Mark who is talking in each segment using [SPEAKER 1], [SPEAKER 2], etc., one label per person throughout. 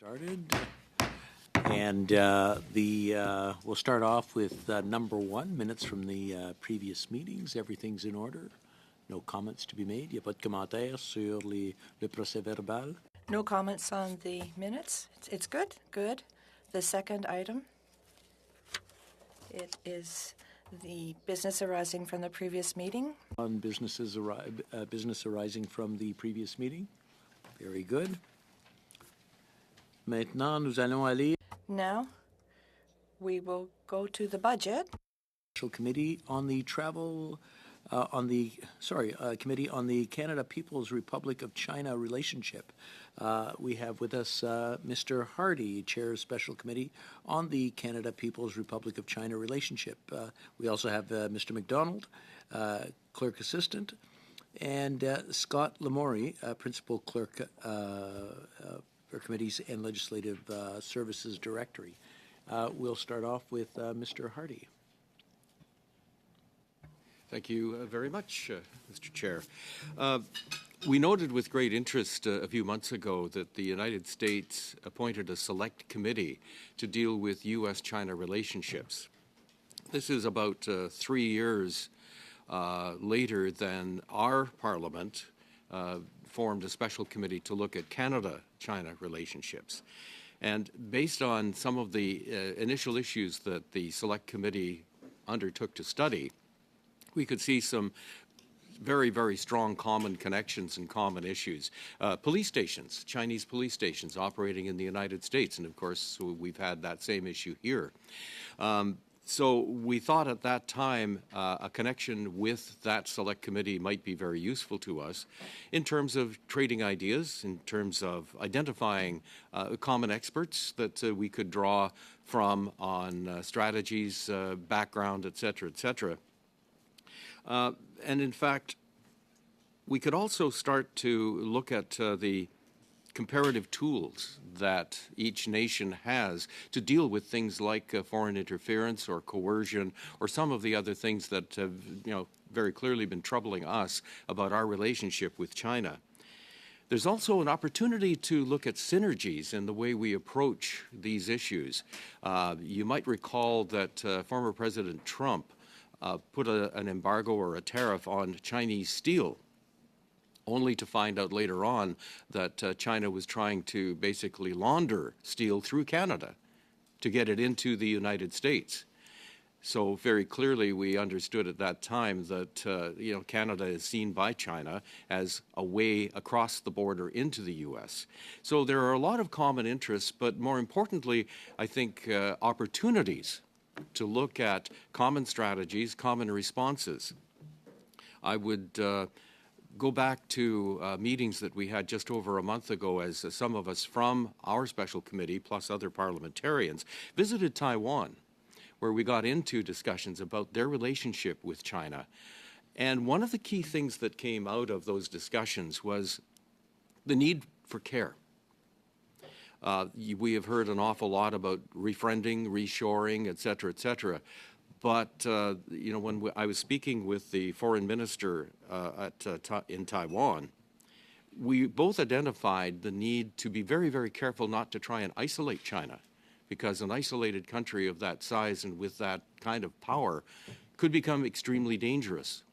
[SPEAKER 1] Started, and we'll start off with number one, minutes from the previous meetings. Everything's in order. No comments to be made. Il n'y a pas de commentaires sur le procès verbal.
[SPEAKER 2] No comments on the minutes. It's good. Good. The second item, it is the business arising from the previous meeting.
[SPEAKER 1] On business arising from the previous meeting. Very good. Maintenant, nous allons aller.
[SPEAKER 2] Now, we will go to the budget.
[SPEAKER 1] Special committee on the committee on the Canada People's Republic of China relationship. We have with us Mr. Hardy, Chair of Special Committee on the Canada People's Republic of China relationship. We also have Mr. McDonald, Clerk Assistant, and Scott Lamourie, Principal Clerk for Committees and Legislative Services Directory. We'll start off with Mr. Hardy.
[SPEAKER 3] Thank you very much, Mr. Chair. We noted with great interest a few months ago that the United States appointed a select committee to deal with U.S.-China relationships. This is about 3 years later than our Parliament formed a special committee to look at Canada-China relationships. And based on some of the initial issues that the select committee undertook to study, we could see some very, very strong common connections and common issues. Police stations, Chinese police stations operating in the United States, and of course we've had that same issue here. So we thought at that time a connection with that select committee might be very useful to us in terms of trading ideas, in terms of identifying common experts that we could draw from on strategies, background, et cetera, et cetera. And in fact, we could also start to look at the comparative tools that each nation has to deal with things like foreign interference or coercion or some of the other things that have, very clearly been troubling us about our relationship with China. There's also an opportunity to look at synergies in the way we approach these issues. You might recall that former President Trump put an embargo or a tariff on Chinese steel, only to find out later on that China was trying to basically launder steel through Canada to get it into the United States. So very clearly we understood at that time that Canada is seen by China as a way across the border into the U.S. So there are a lot of common interests, but more importantly, I think opportunities to look at common strategies, common responses. I would go back to meetings that we had just over a month ago as some of us from our special committee, plus other parliamentarians, visited Taiwan, where we got into discussions about their relationship with China. And one of the key things that came out of those discussions was the need for care. We have heard an awful lot about refriending, reshoring, et cetera, et cetera. But, when I was speaking with the foreign minister in Taiwan, we both identified the need to be very, very careful not to try and isolate China, because an isolated country of that size and with that kind of power could become extremely dangerous.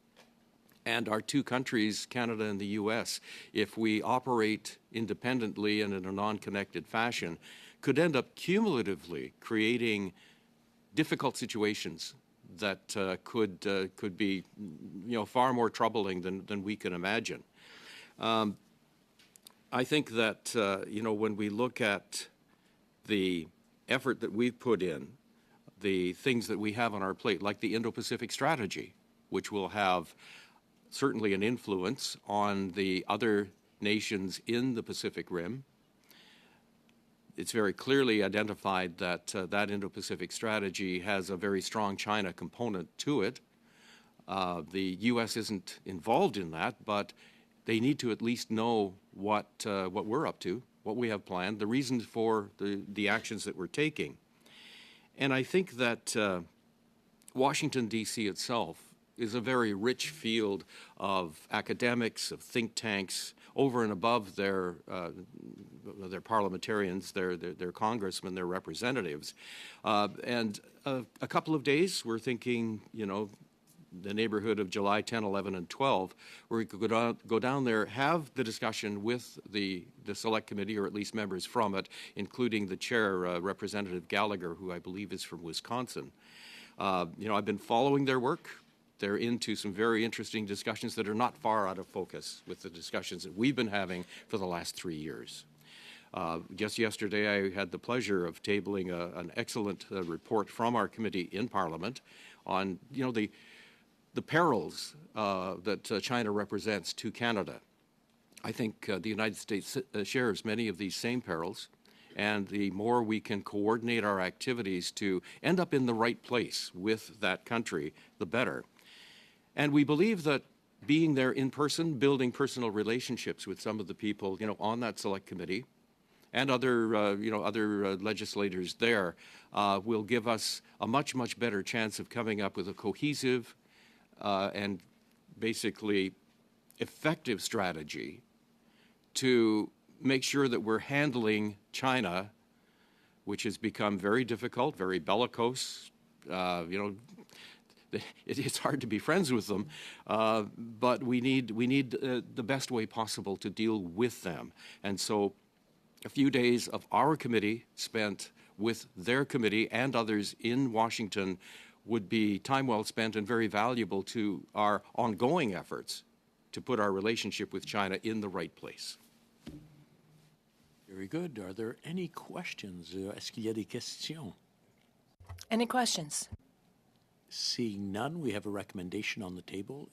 [SPEAKER 3] And our two countries, Canada and the U.S., if we operate independently and in a non-connected fashion, could end up cumulatively creating difficult situations that could be, far more troubling than we can imagine. I think that, when we look at the effort that we've put in, the things that we have on our plate, like the Indo-Pacific strategy, which will have certainly an influence on the other nations in the Pacific Rim. It's very clearly identified that that Indo-Pacific strategy has a very strong China component to it. The U.S. isn't involved in that, but they need to at least know what we're up to, what we have planned, the reasons for the actions that we're taking. And I think that Washington, D.C. itself is a very rich field of academics, of think tanks, over and above their parliamentarians, their congressmen, their representatives. And a couple of days, we're thinking, the neighborhood of July 10, 11, and 12, where we could go down there, have the discussion with the select committee, or at least members from it, including the chair, Representative Gallagher, who I believe is from Wisconsin. I've been following their work. They're into some very interesting discussions that are not far out of focus with the discussions that we've been having for the last 3 years. Just yesterday, I had the pleasure of tabling an excellent report from our committee in Parliament on, the perils that China represents to Canada. I think the United States shares many of these same perils, and the more we can coordinate our activities to end up in the right place with that country, the better. And we believe that being there in person, building personal relationships with some of the people, on that select committee, and other legislators there, will give us a much, much better chance of coming up with a cohesive and basically effective strategy to make sure that we're handling China, which has become very difficult, very bellicose. It's hard to be friends with them, but we need the best way possible to deal with them. And so a few days of our committee spent with their committee and others in Washington would be time well spent and very valuable to our ongoing efforts to put our relationship with China in the right place.
[SPEAKER 1] Very good. Are there any questions? Est-ce qu'il y a des questions?
[SPEAKER 2] Any questions?
[SPEAKER 1] Seeing none, we have a recommendation on the table.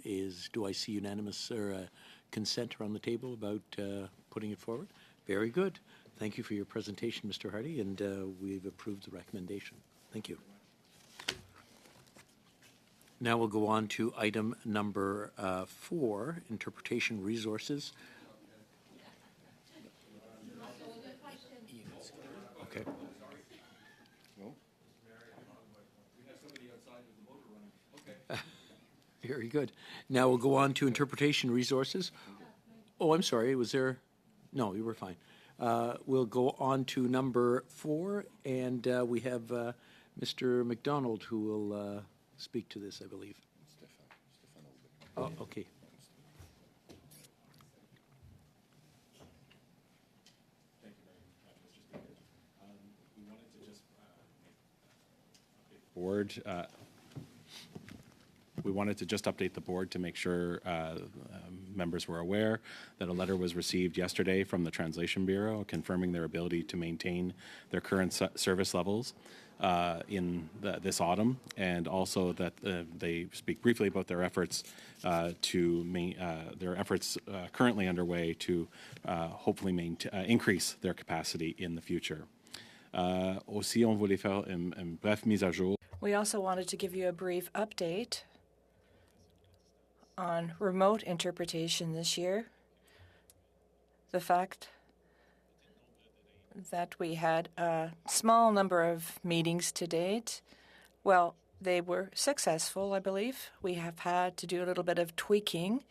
[SPEAKER 1] Do I see unanimous or consent around the table about putting it forward? Very good. Thank you for your presentation, Mr. Hardy, and we've approved the recommendation. Thank you. Now we'll go on to item number 4, interpretation resources. Okay. Very good. Now we'll go on to interpretation resources. Oh, I'm sorry. Was there? No, you were fine. We'll go on to number 4, and we have Mr. McDonald who will speak to this, I believe. Oh, okay.
[SPEAKER 4] Thank you very much, Mr. Speaker. We wanted to just update the board. We wanted to just update the board to make sure members were aware that a letter was received yesterday from the Translation Bureau confirming their ability to maintain their current service levels in this autumn, and also that they speak briefly about their efforts currently underway to hopefully increase their capacity in the future. Aussi, on voulait faire une brève mise à jour.
[SPEAKER 2] We also wanted to give you a brief update on remote interpretation this year. The fact that we had a small number of meetings to date, well, they were successful, I believe. We have had to do a little bit of tweaking,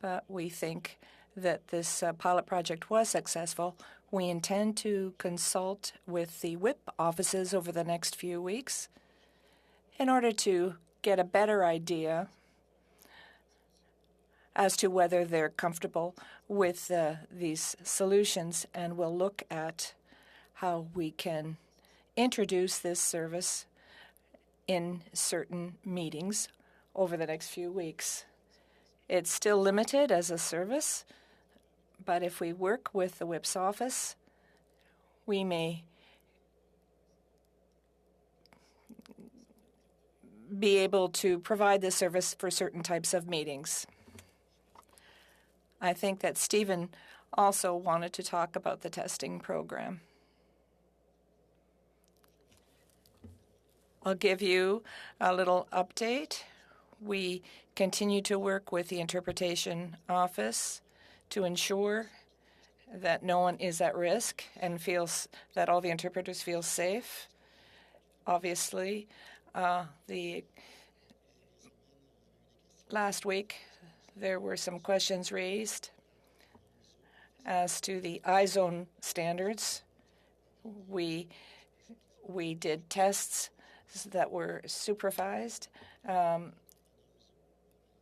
[SPEAKER 2] but we think that this pilot project was successful. We intend to consult with the WIP offices over the next few weeks in order to get a better idea as to whether they're comfortable with these solutions, and we'll look at how we can introduce this service in certain meetings over the next few weeks. It's still limited as a service, but if we work with the WIP's office, we may be able to provide this service for certain types of meetings. I think that Stephen also wanted to talk about the testing program. I'll give you a little update. We continue to work with the interpretation office to ensure that no one is at risk and feels that all the interpreters feel safe. Obviously, the Last week, there were some questions raised as to the iZone standards. We did tests that were supervised.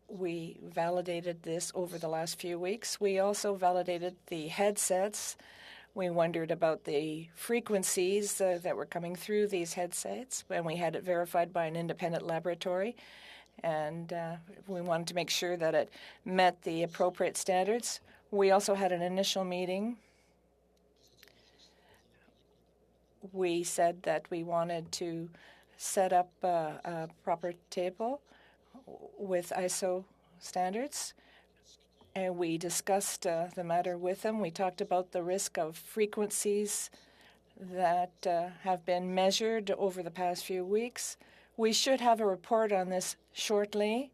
[SPEAKER 2] We validated this over the last few weeks. We also validated the headsets. We wondered about the frequencies that were coming through these headsets, and we had it verified by an independent laboratory. And we wanted to make sure that it met the appropriate standards. We also had an initial meeting. We said that we wanted to set up a proper table with ISO standards, and we discussed the matter with them. We talked about the risk of frequencies that have been measured over the past few weeks. We should have a report on this shortly.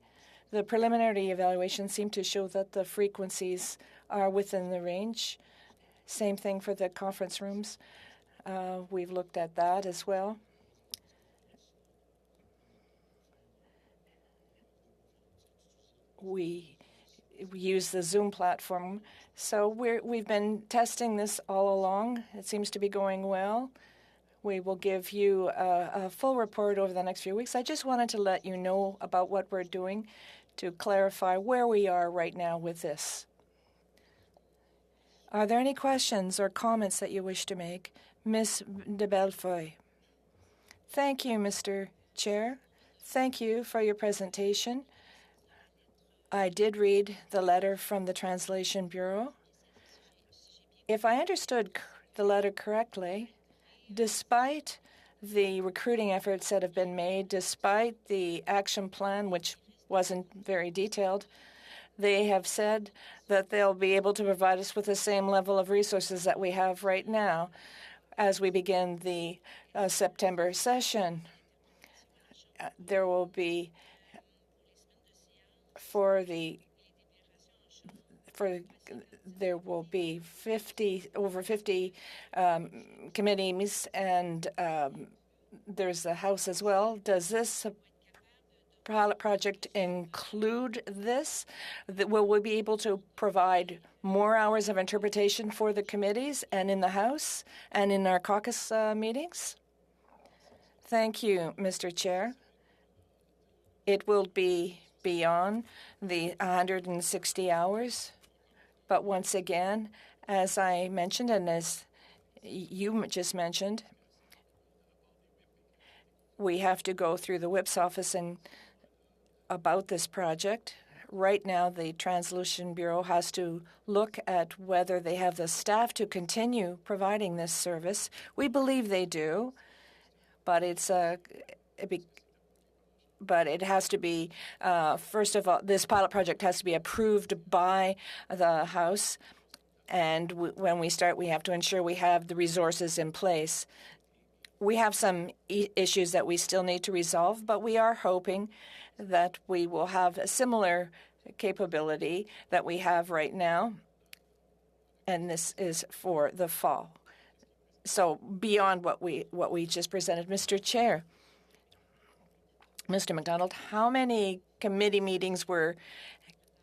[SPEAKER 2] The preliminary evaluation seemed to show that the frequencies are within the range. Same thing for the conference rooms. We've looked at that as well. We use the Zoom platform. So we've been testing this all along. It seems to be going well. We will give you a full report over the next few weeks. I just wanted to let you know about what we're doing to clarify where we are right now with this. Are there any questions or comments that you wish to make? Ms. de Bellefeuille. Thank you, Mr. Chair. Thank you for your presentation. I did read the letter from the Translation Bureau. If I understood the letter correctly, despite the recruiting efforts that have been made, despite the action plan, which wasn't very detailed, they have said that they'll be able to provide us with the same level of resources that we have right now as we begin the September session. There will be there will be over 50 committees, and there's the House as well. Does this pilot project include this? Will we be able to provide more hours of interpretation for the committees and in the House and in our caucus meetings? Thank you, Mr. Chair. It will be beyond the 160 hours. But once again, as I mentioned and as you just mentioned, we have to go through the whip's office and about this project. Right now, the Translation Bureau has to look at whether they have the staff to continue providing this service. We believe they do, but it has to be, first of all, this pilot project has to be approved by the House. And when we start, we have to ensure we have the resources in place. We have some issues that we still need to resolve, but we are hoping that we will have a similar capability that we have right now. And this is for the fall. So beyond what we just presented, Mr. Chair. Mr. MacDonald, how many committee meetings were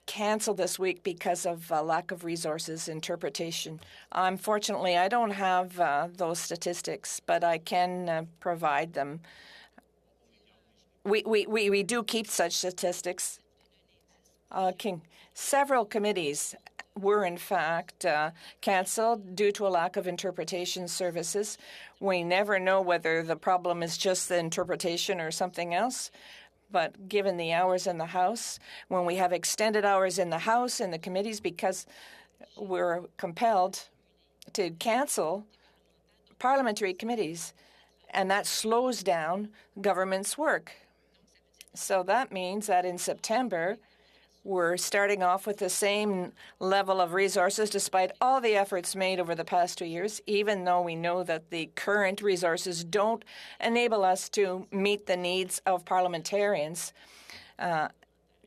[SPEAKER 2] canceled this week because of lack of resources, interpretation? Unfortunately, I don't have those statistics, but I can provide them. We do keep such statistics. Several committees were, in fact, canceled due to a lack of interpretation services. We never know whether the problem is just the interpretation or something else. But given the hours in the House, when we have extended hours in the House and the committees because we're compelled to cancel parliamentary committees, and that slows down government's work. So that means that in September, we're starting off with the same level of resources despite all the efforts made over the past 2 years, even though we know that the current resources don't enable us to meet the needs of parliamentarians,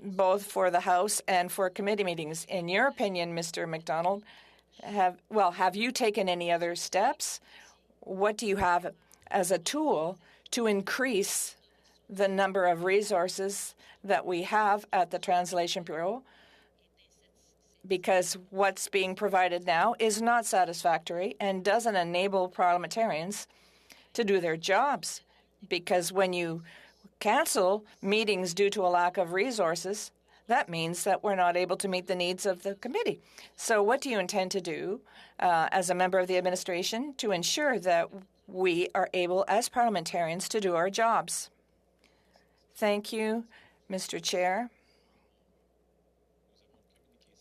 [SPEAKER 2] both for the House and for committee meetings. In your opinion, Mr. MacDonald, have you taken any other steps? What do you have as a tool to increase the number of resources that we have at the Translation Bureau, because what's being provided now is not satisfactory and doesn't enable parliamentarians to do their jobs. Because when you cancel meetings due to a lack of resources, that means that we're not able to meet the needs of the committee. So what do you intend to do as a member of the administration to ensure that we are able, as parliamentarians, to do our jobs? Thank you, Mr. Chair.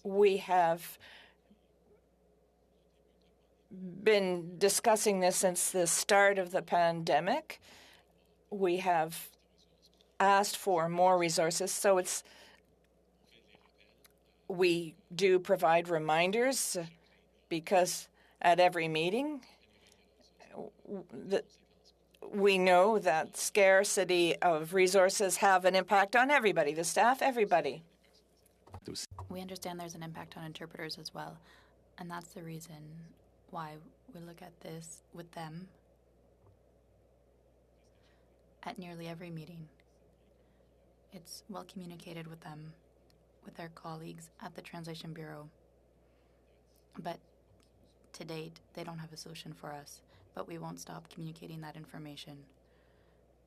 [SPEAKER 2] We have been discussing this since the start of the pandemic. We have asked for more resources, so we do provide reminders because at every meeting we know that scarcity of resources have an impact on everybody, the staff, everybody.
[SPEAKER 5] We understand there's an impact on interpreters as well, and that's the reason why we look at this with them at nearly every meeting. It's well communicated with them, with their colleagues at the Translation Bureau. But to date, they don't have a solution for us, but we won't stop communicating that information.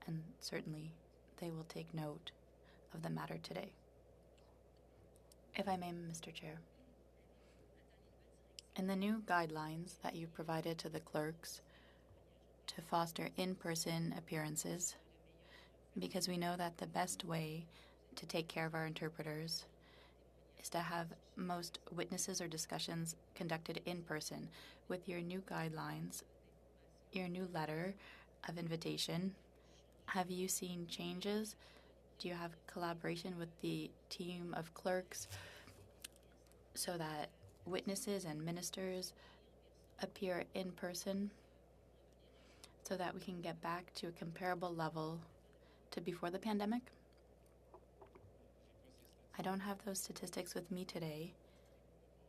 [SPEAKER 5] And certainly, they will take note of the matter today. If I may, Mr. Chair. In the new guidelines that you've provided to the clerks to foster in-person appearances, because we know that the best way to take care of our interpreters is to have most witnesses or discussions conducted in person. With your new guidelines, your new letter of invitation, have you seen changes? Do you have collaboration with the team of clerks so that witnesses and ministers appear in person so that we can get back to a comparable level to before the pandemic? I don't have those statistics with me today.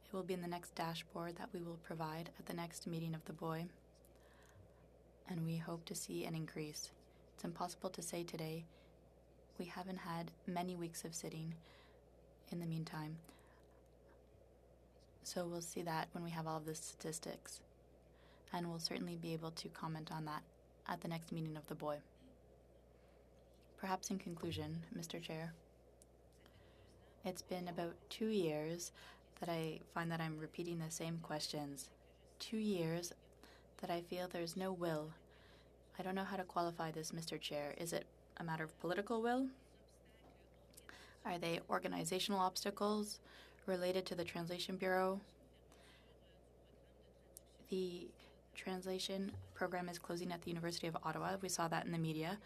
[SPEAKER 5] It will be in the next dashboard that we will provide at the next meeting of the BOI, and we hope to see an increase. It's impossible to say today. We haven't had many weeks of sitting in the meantime. So we'll see that when we have all of the statistics. And we'll certainly be able to comment on that at the next meeting of the BOI. Perhaps in conclusion, Mr. Chair, it's been about 2 years that I find that I'm repeating the same questions. 2 years that I feel there's no will. I don't know how to qualify this, Mr. Chair. Is it a matter of political will? Are they organizational obstacles related to the Translation Bureau? The translation program is closing at the University of Ottawa. We saw that in the media.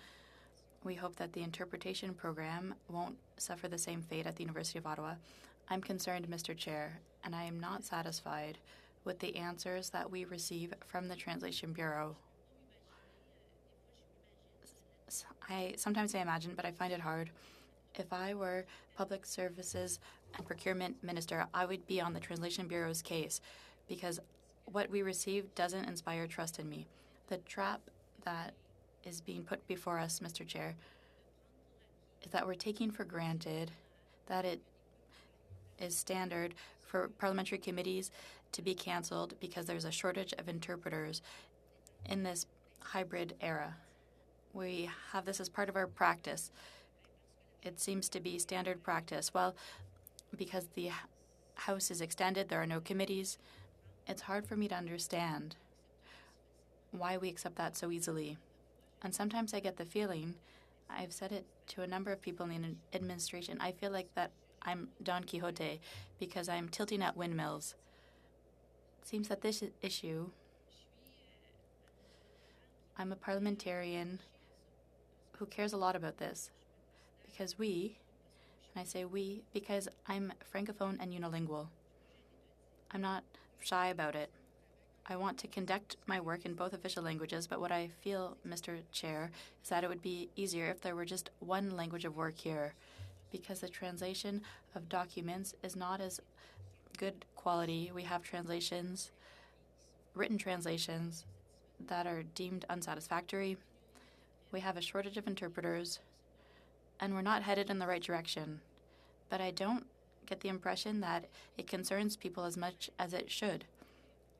[SPEAKER 5] We hope that the interpretation program won't suffer the same fate at the University of Ottawa. I'm concerned, Mr. Chair, and I am not satisfied with the answers that we receive from the Translation Bureau. Sometimes I imagine, but I find it hard. If I were Public Services and Procurement Minister, I would be on the Translation Bureau's case because what we receive doesn't inspire trust in me. The trap that is being put before us, Mr. Chair, is that we're taking for granted that it is standard for parliamentary committees to be cancelled because there's a shortage of interpreters in this hybrid era. We have this as part of our practice. It seems to be standard practice. Well, because the House is extended, there are no committees. It's hard for me to understand why we accept that so easily. And sometimes I get the feeling, I've said it to a number of people in the administration, I feel like that I'm Don Quixote because I'm tilting at windmills. It seems that this issue, I'm a parliamentarian who cares a lot about this because and I say we because I'm Francophone and unilingual. I'm not shy about it. I want to conduct my work in both official languages, but what I feel, Mr. Chair, is that it would be easier if there were just one language of work here, because the translation of documents is not as good quality. We have translations, written translations, that are deemed unsatisfactory. We have a shortage of interpreters. and we're not headed in the right direction. But I don't get the impression that it concerns people as much as it should.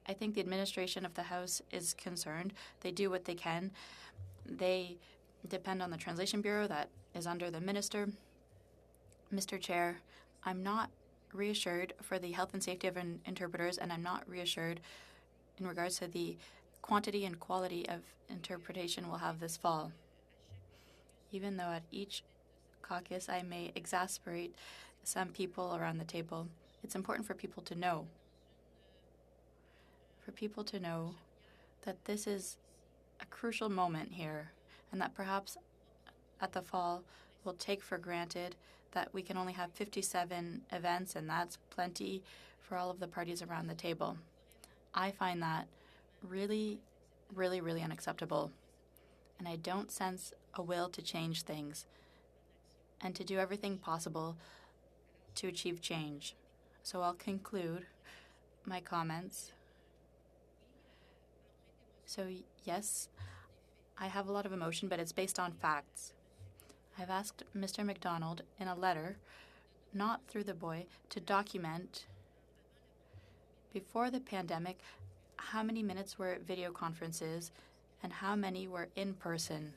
[SPEAKER 5] I think the administration of the House is concerned. They do what they can. They depend on the Translation Bureau that is under the minister. Mr. Chair, I'm not reassured for the health and safety of interpreters, and I'm not reassured in regards to the quantity and quality of interpretation we'll have this fall. Even though at each caucus I may exasperate some people around the table, it's important for people to know. For people to know that this is a crucial moment here, and that perhaps at the fall we'll take for granted that we can only have 57 events, and that's plenty for all of the parties around the table. I find that really, really, really unacceptable. And I don't sense a will to change things and to do everything possible to achieve change. So I'll conclude my comments. So yes, I have a lot of emotion, but it's based on facts. I've asked Mr. MacDonald in a letter, not through the boy, to document before the pandemic how many minutes were video conferences and how many were in person,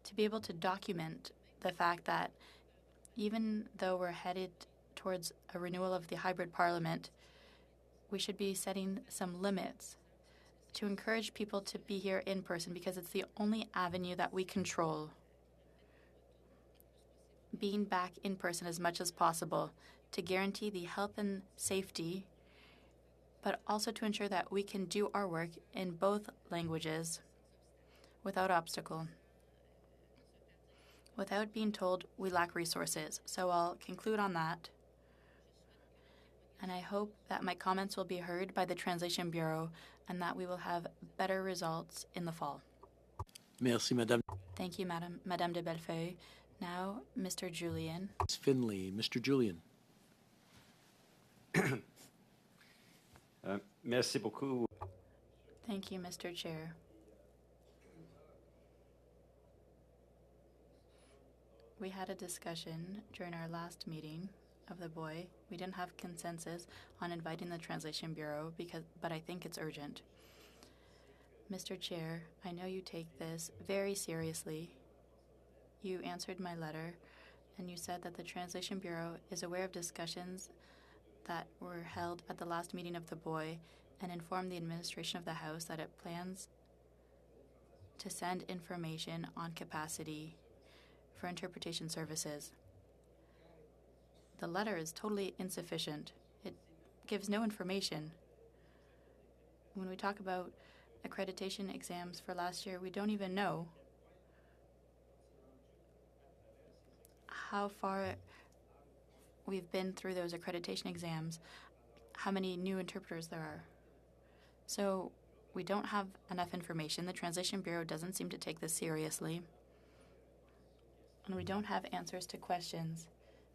[SPEAKER 5] to be able to document the fact that even though we're headed towards a renewal of the hybrid parliament, we should be setting some limits to encourage people to be here in person, because it's the only avenue that we control. Being back in person as much as possible to guarantee the health and safety, but also to ensure that we can do our work in both languages without obstacle, without being told we lack resources. So I'll conclude on that. And I hope that my comments will be heard by the Translation Bureau and that we will have better results in the fall.
[SPEAKER 1] Merci, Madame
[SPEAKER 5] Thank you, Madame de Bellefeuille. Now, Mr. Julian.
[SPEAKER 1] Finley. Mr. Julian.
[SPEAKER 6] Merci beaucoup.
[SPEAKER 5] Thank you, Mr. Chair. We had a discussion during our last meeting of the boy. We didn't have consensus on inviting the Translation Bureau, but I think it's urgent. Mr. Chair, I know you take this very seriously. You answered my letter, and you said that the Translation Bureau is aware of discussions that were held at the last meeting of the boy and informed the administration of the House that it plans to send information on capacity for interpretation services. The letter is totally insufficient. It gives no information. When we talk about accreditation exams for last year, we don't even know how far we've been through those accreditation exams, how many new interpreters there are. So we don't have enough information. The Translation Bureau doesn't seem to take this seriously. And we don't have answers to questions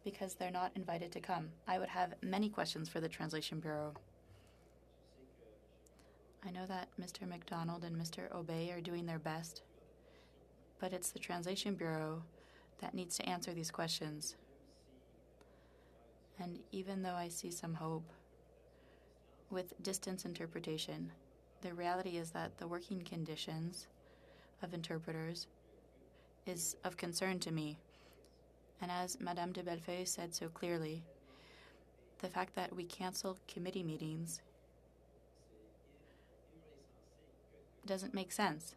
[SPEAKER 5] because they're not invited to come. I would have many questions for the Translation Bureau. I know that Mr. MacDonald and Mr. Obey are doing their best, but it's the Translation Bureau that needs to answer these questions. And even though I see some hope with distance interpretation, the reality is that the working conditions of interpreters is of concern to me. And as Madame de Bellefeuille said so clearly, the fact that we cancel committee meetings doesn't make sense.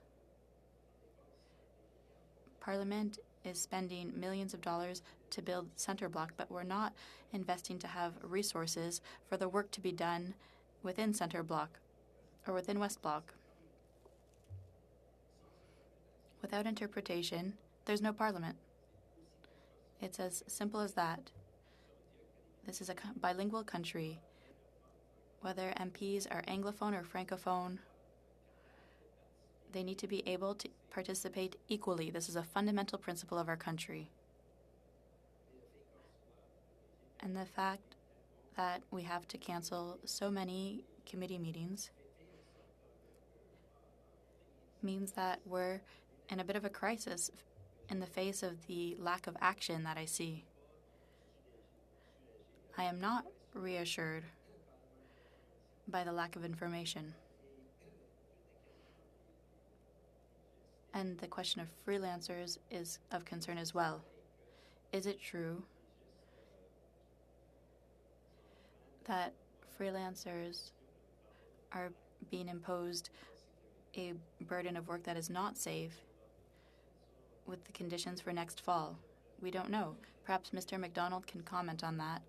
[SPEAKER 5] Parliament is spending millions of dollars to build Centre Block, but we're not investing to have resources for the work to be done within Centre Block or within West Block. Without interpretation, there's no Parliament. It's as simple as that. This is a bilingual country. Whether MPs are Anglophone or Francophone, they need to be able to participate equally. This is a fundamental principle of our country. And the fact that we have to cancel so many committee meetings means that we're in a bit of a crisis in the face of the lack of action that I see. I am not reassured by the lack of information. And the question of freelancers is of concern as well. Is it true that freelancers are being imposed a burden of work that is not safe with the conditions for next fall? We don't know. Perhaps Mr. McDonald can comment on that,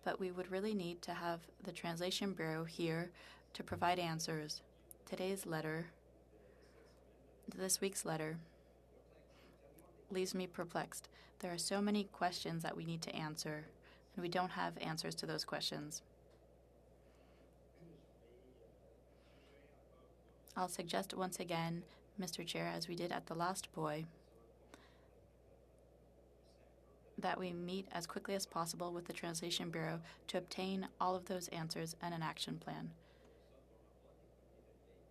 [SPEAKER 5] but we would really need to have the Translation Bureau here to provide answers. Today's letter, this week's letter, leaves me perplexed. There are so many questions that we need to answer, and we don't have answers to those questions. I'll suggest once again, Mr. Chair, as we did at the last POI, that we meet as quickly as possible with the Translation Bureau to obtain all of those answers and an action plan,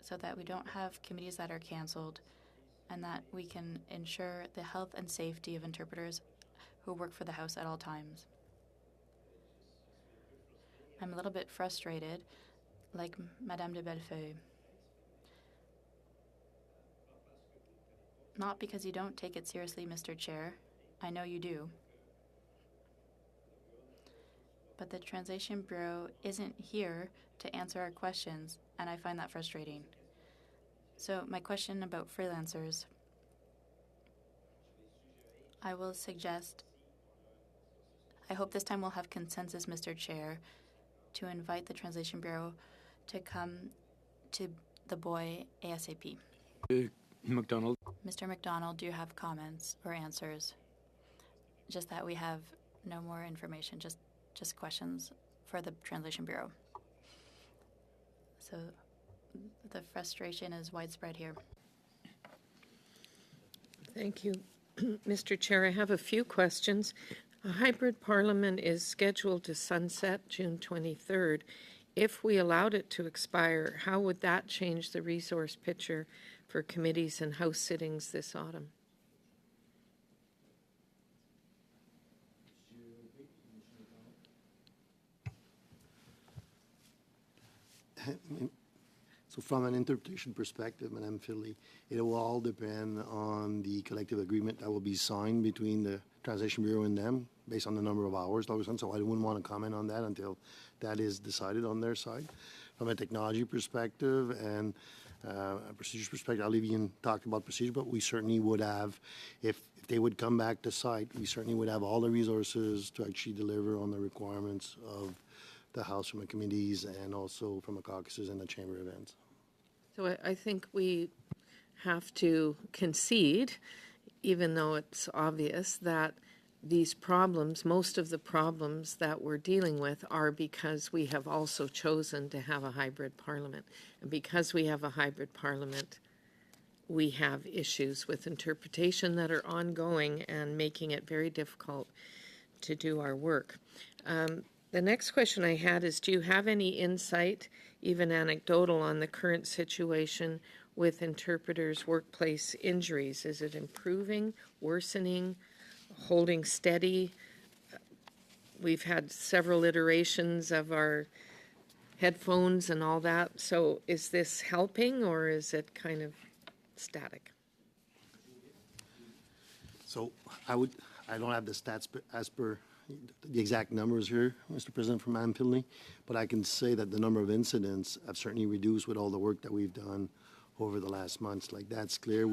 [SPEAKER 5] so that we don't have committees that are canceled, and that we can ensure the health and safety of interpreters who work for the House at all times. I'm a little bit frustrated, like Madame de Bellefeuille. Not because you don't take it seriously, Mr. Chair. I know you do. But the Translation Bureau isn't here to answer our questions, and I find that frustrating. So my question about freelancers, I will suggest, I hope this time we'll have consensus, Mr. Chair, to invite the Translation Bureau to come to the BOI ASAP.
[SPEAKER 1] McDonald.
[SPEAKER 5] Mr. McDonald, do you have comments or answers? Just that we have no more information, just questions for the Translation Bureau. So the frustration is widespread here.
[SPEAKER 6] Thank you. Mr. Chair, I have a few questions. A hybrid parliament is scheduled to sunset June 23rd. If we allowed it to expire, how would that change the resource picture for committees and House sittings this autumn?
[SPEAKER 7] So from an interpretation perspective, Madame Finley, it will all depend on the collective agreement that will be signed between the Translation Bureau and them based on the number of hours. So I wouldn't want to comment on that until that is decided on their side. From a technology perspective and a procedures perspective, Olivier talked about procedure, but we certainly would have, if they would come back to site, we certainly would have all the resources to actually deliver on the requirements of the House from the committees and also from the caucuses and the chamber events.
[SPEAKER 6] So I think we have to concede, even though it's obvious, that these problems, most of the problems that we're dealing with are because we have also chosen to have a hybrid parliament. And because we have a hybrid parliament, we have issues with interpretation that are ongoing and making it very difficult to do our work. The next question I had is, do you have any insight, even anecdotal, on the current situation with interpreters' workplace injuries? Is it improving, worsening, holding steady? We've had several iterations of our headphones and all that. So is this helping or is it kind of static?
[SPEAKER 7] So I don't have the stats as per the exact numbers here, Mr. President, from Madam Finley, but I can say that the number of incidents have certainly reduced with all the work that we've done over the last months. Like, that's clear.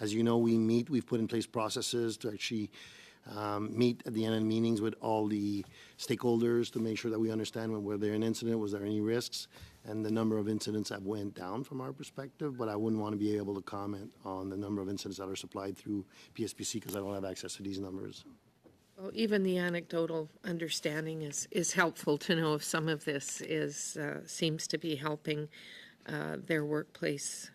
[SPEAKER 7] As you know, we've put in place processes to actually meet at the end of meetings with all the stakeholders to make sure that we understand when were there an incident, was there any risks, and the number of incidents have went down from our perspective, but I wouldn't want to be able to comment on the number of incidents that are supplied through PSPC because I don't have access to these numbers.
[SPEAKER 6] Well, even the anecdotal understanding is helpful to know if some of this seems to be helping their workplace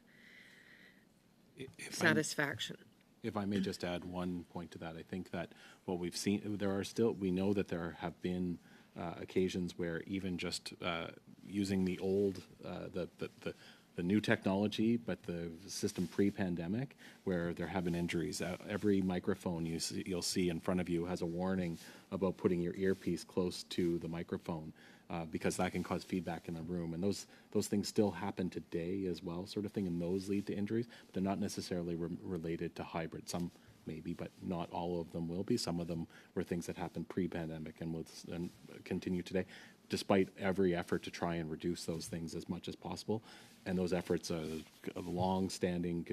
[SPEAKER 6] satisfaction.
[SPEAKER 4] If I may just add one point to that, I think that what we've seen, we know that there have been occasions where even just using the old, new technology, but the system pre-pandemic, where there have been injuries. Every microphone you'll see in front of you has a warning about putting your earpiece close to the microphone, because that can cause feedback in the room. And those things still happen today as well, sort of thing, and those lead to injuries, but they're not necessarily related to hybrid. Some maybe, but not all of them will be. Some of them were things that happened pre-pandemic and will continue today, despite every effort to try and reduce those things as much as possible. And those efforts are a long-standing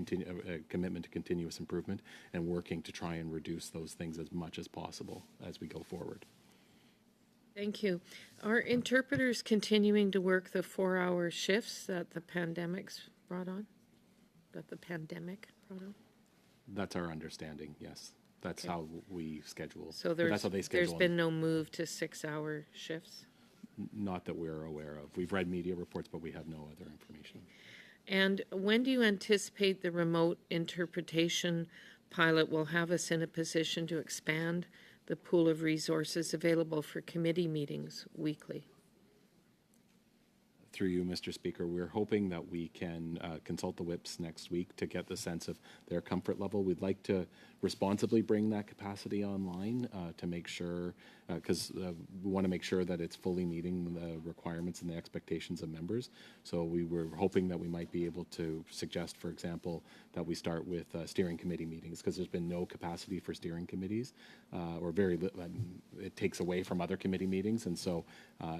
[SPEAKER 4] commitment to continuous improvement and working to try and reduce those things as much as possible as we go forward.
[SPEAKER 6] Thank you. Are interpreters continuing to work the 4-hour shifts that the pandemic brought on?
[SPEAKER 4] That's our understanding, yes. That's how we schedule.
[SPEAKER 6] So
[SPEAKER 4] that's how they schedule.
[SPEAKER 6] there's been no move to 6-hour shifts?
[SPEAKER 4] Not that we're aware of. We've read media reports, but we have no other information.
[SPEAKER 6] And when do you anticipate the remote interpretation pilot will have us in a position to expand the pool of resources available for committee meetings weekly?
[SPEAKER 4] Through you, Mr. Speaker, we're hoping that we can consult the whips next week to get the sense of their comfort level. We'd like to responsibly bring that capacity online to make sure, because we want to make sure that it's fully meeting the requirements and the expectations of members. So we were hoping that we might be able to suggest, for example, that we start with steering committee meetings, because there's been no capacity for steering committees, or very it takes away from other committee meetings. And so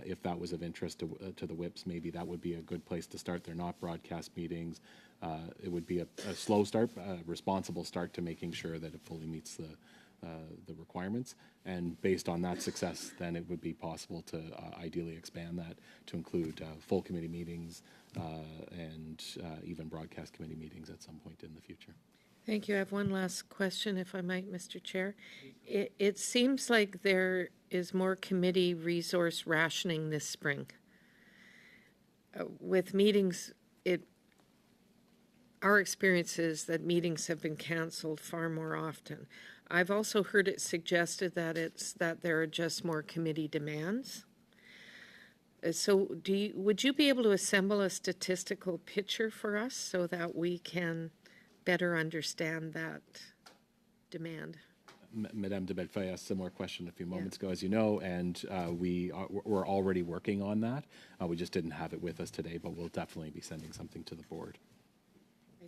[SPEAKER 4] if that was of interest to the whips, maybe that would be a good place to start. They're not broadcast meetings. It would be a slow start, a responsible start to making sure that it fully meets the requirements. And based on that success, then it would be possible to ideally expand that to include full committee meetings and even broadcast committee meetings at some point in the future.
[SPEAKER 6] Thank you. I have one last question, if I might, Mr. Chair. It seems like there is more committee resource rationing this spring. With meetings, our experience is that meetings have been canceled far more often. I've also heard it suggested that there are just more committee demands. So would you be able to assemble a statistical picture for us so that we can better understand that demand?
[SPEAKER 4] Madame de Bellefeuille asked a similar question a few moments ago, as you know, and we're already working on that. We just didn't have it with us today, but we'll definitely be sending something to the board.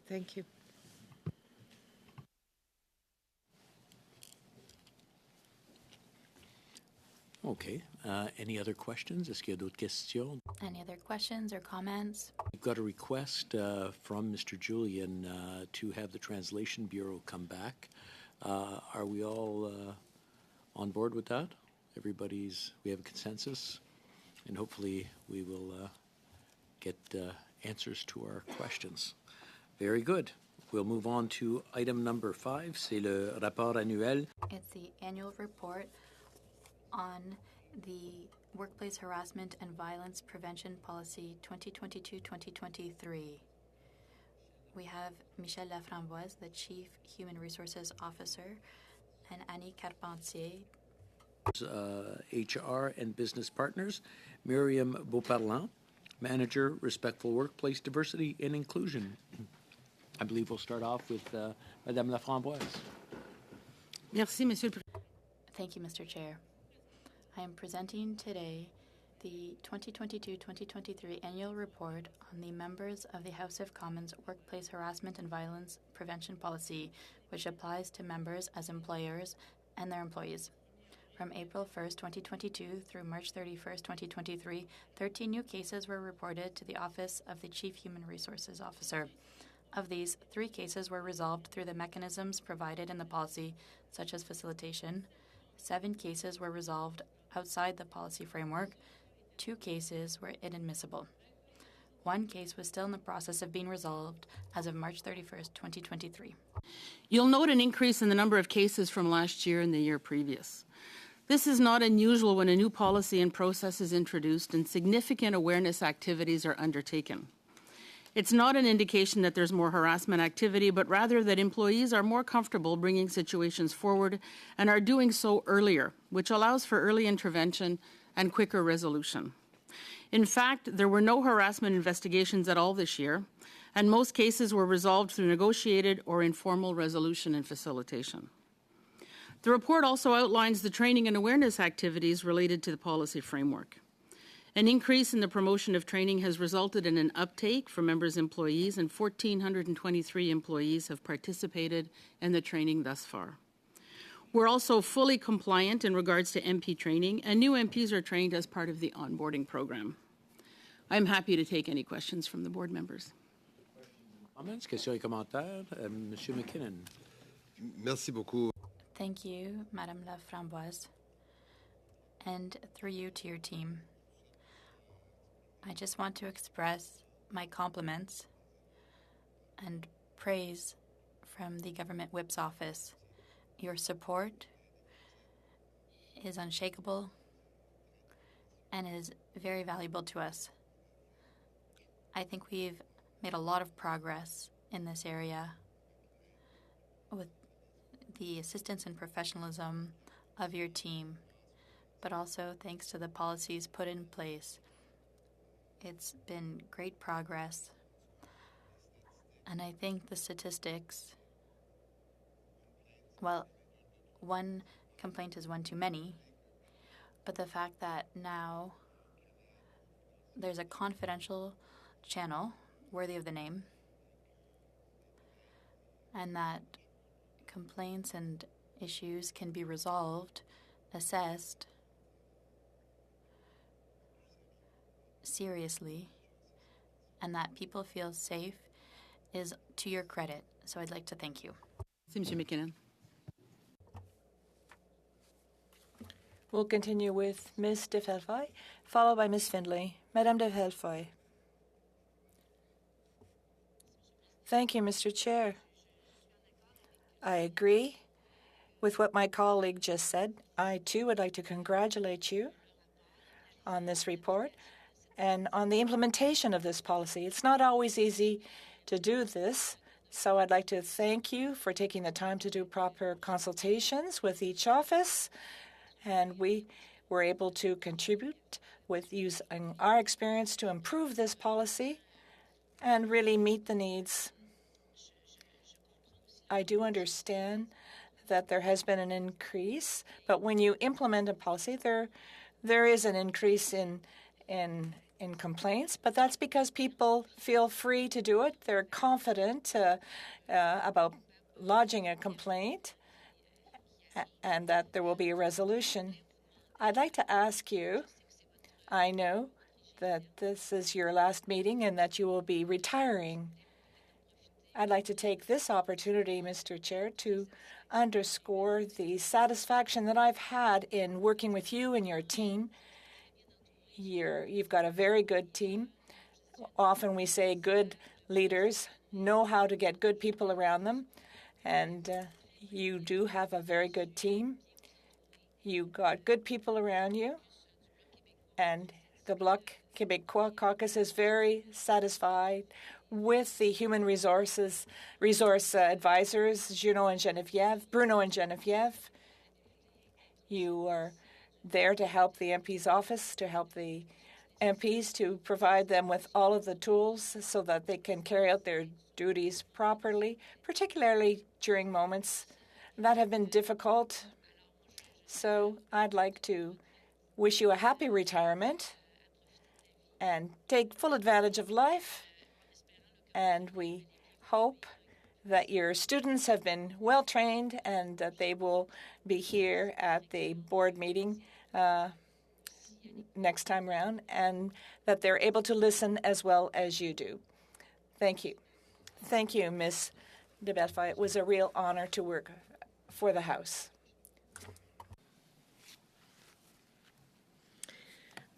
[SPEAKER 6] Thank you.
[SPEAKER 1] Okay. Any other questions? Est-ce qu'il y a d'autres questions?
[SPEAKER 5] Any other questions or comments?
[SPEAKER 1] We've got a request from Mr. Julian to have the Translation Bureau come back. Are we all on board with that? We have a consensus, and hopefully we will get answers to our questions. Very good. We'll move on to item number 5. C'est le rapport annuel.
[SPEAKER 5] It's the annual report on the Workplace Harassment and Violence Prevention Policy 2022-2023. We have Michel Laframboise, the Chief Human Resources Officer, and Annie Carpentier,
[SPEAKER 1] HR and Business Partners, Miriam Beauparlant, Manager, Respectful Workplace Diversity and Inclusion. I believe we'll start off with Madame Laframboise.
[SPEAKER 8] Merci, Monsieur le Président.
[SPEAKER 5] Thank you, Mr. Chair. I am presenting today the 2022-2023 annual report on the members of the House of Commons Workplace Harassment and Violence Prevention Policy, which applies to members as employers and their employees. From April 1st, 2022 through March 31st, 2023, 13 new cases were reported to the Office of the Chief Human Resources Officer. Of these, 3 cases were resolved through the mechanisms provided in the policy, such as facilitation. 7 cases were resolved outside the policy framework. 2 cases were inadmissible. 1 case was still in the process of being resolved as of March 31st, 2023.
[SPEAKER 8] You'll note an increase in the number of cases from last year and the year previous. This is not unusual when a new policy and process is introduced and significant awareness activities are undertaken. It's not an indication that there's more harassment activity, but rather that employees are more comfortable bringing situations forward and are doing so earlier, which allows for early intervention and quicker resolution. In fact, there were no harassment investigations at all this year, and most cases were resolved through negotiated or informal resolution and facilitation. The report also outlines the training and awareness activities related to the policy framework. An increase in the promotion of training has resulted in an uptake for members' employees, and 1,423 employees have participated in the training thus far. We're also fully compliant in regards to MP training, and new MPs are trained as part of the onboarding program. I'm happy to take any questions from the board members.
[SPEAKER 1] Comments, questions et commentaires? Monsieur McKinnon.
[SPEAKER 9] Merci beaucoup.
[SPEAKER 5] Thank you, Madame La Framboise, and through you to your team. I just want to express my compliments and praise from the Government Whip's office. Your support is unshakable and is very valuable to us. I think we've made a lot of progress in this area with the assistance and professionalism of your team, but also thanks to the policies put in place. It's been great progress, and I think the statistics, well, one complaint is one too many, but the fact that now there's a confidential channel worthy of the name, and that complaints and issues can be resolved, assessed seriously, and that people feel safe is to your credit. So I'd like to thank you.
[SPEAKER 8] Monsieur McKinnon.
[SPEAKER 2] We'll continue with Ms. de Helfoy, followed by Ms. Findlay. Madame de Helfoy. Thank you, Mr. Chair. I agree with what my colleague just said. I, too, would like to congratulate you on this report and on the implementation of this policy. It's not always easy to do this, so I'd like to thank you for taking the time to do proper consultations with each office, and we were able to contribute with using our experience to improve this policy and really meet the needs. I do understand that there has been an increase, but when you implement a policy, there is an increase in complaints, but that's because people feel free to do it. They're confident about lodging a complaint and that there will be a resolution. I'd like to ask you, I know that this is your last meeting and that you will be retiring. I'd like to take this opportunity, Mr. Chair, to underscore the satisfaction that I've had in working with you and your team. You've got a very good team. Often we say good leaders know how to get good people around them, and you do have a very good team. You got good people around you, and the Bloc Québécois caucus is very satisfied with the human resource advisors, Bruno and Geneviève. You are there to help the MP's office, to help the MPs, to provide them with all of the tools so that they can carry out their duties properly, particularly during moments that have been difficult. So I'd like to wish you a happy retirement and take full advantage of life. And we hope that your students have been well trained and that they will be here at the board meeting next time round, and that they're able to listen as well as you do. Thank you. Thank you, Ms. de Helfoy. It was a real honor to work for the House.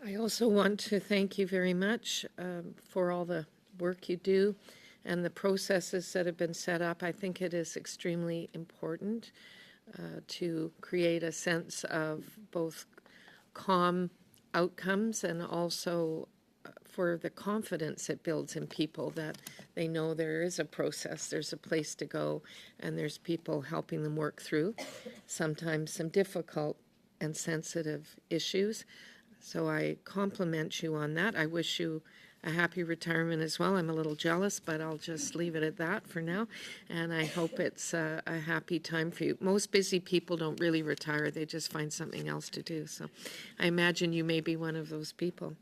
[SPEAKER 6] I also want to thank you very much for all the work you do and the processes that have been set up. I think it is extremely important to create a sense of both calm outcomes and also for the confidence it builds in people that they know there is a process, there's a place to go, and there's people helping them work through sometimes some difficult and sensitive issues. So I compliment you on that. I wish you a happy retirement as well. I'm a little jealous, but I'll just leave it at that for now. And I hope it's a happy time for you. Most busy people don't really retire. They just find something else to do. So I imagine you may be one of those people.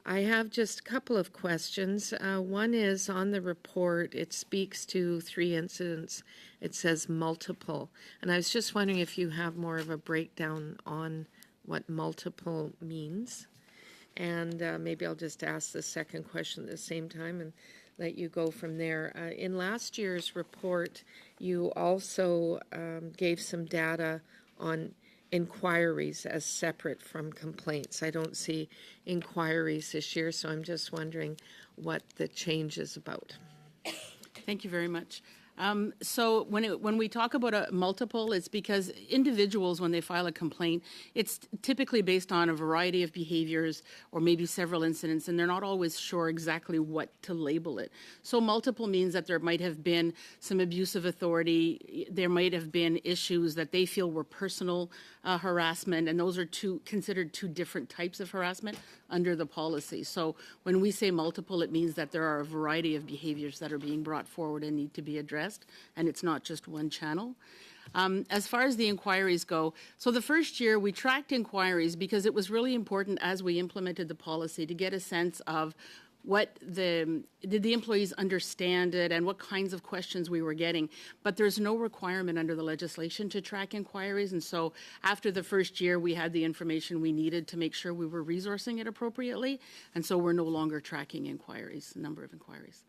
[SPEAKER 6] I have just a couple of questions. One is on the report, it speaks to 3 incidents. It says multiple. And I was just wondering if you have more of a breakdown on what multiple means. And maybe I'll just ask the second question at the same time and let you go from there. In last year's report, you also gave some data on inquiries as separate from complaints. I don't see inquiries this year, so I'm just wondering what the change is about.
[SPEAKER 8] Thank you very much. So when we talk about a multiple, it's because individuals, when they file a complaint, it's typically based on a variety of behaviors or maybe several incidents, and they're not always sure exactly what to label it. So multiple means that there might have been some abuse of authority, there might have been issues that they feel were personal harassment, and those are considered 2 different types of harassment under the policy. So when we say multiple, it means that there are a variety of behaviors that are being brought forward and need to be addressed, and it's not just one channel. As far as the inquiries go, so the first year we tracked inquiries because it was really important as we implemented the policy to get a sense of did the employees understand it and what kinds of questions we were getting. But there's no requirement under the legislation to track inquiries. And so after the first year, we had the information we needed to make sure we were resourcing it appropriately. And so we're no longer tracking inquiries, the number of inquiries.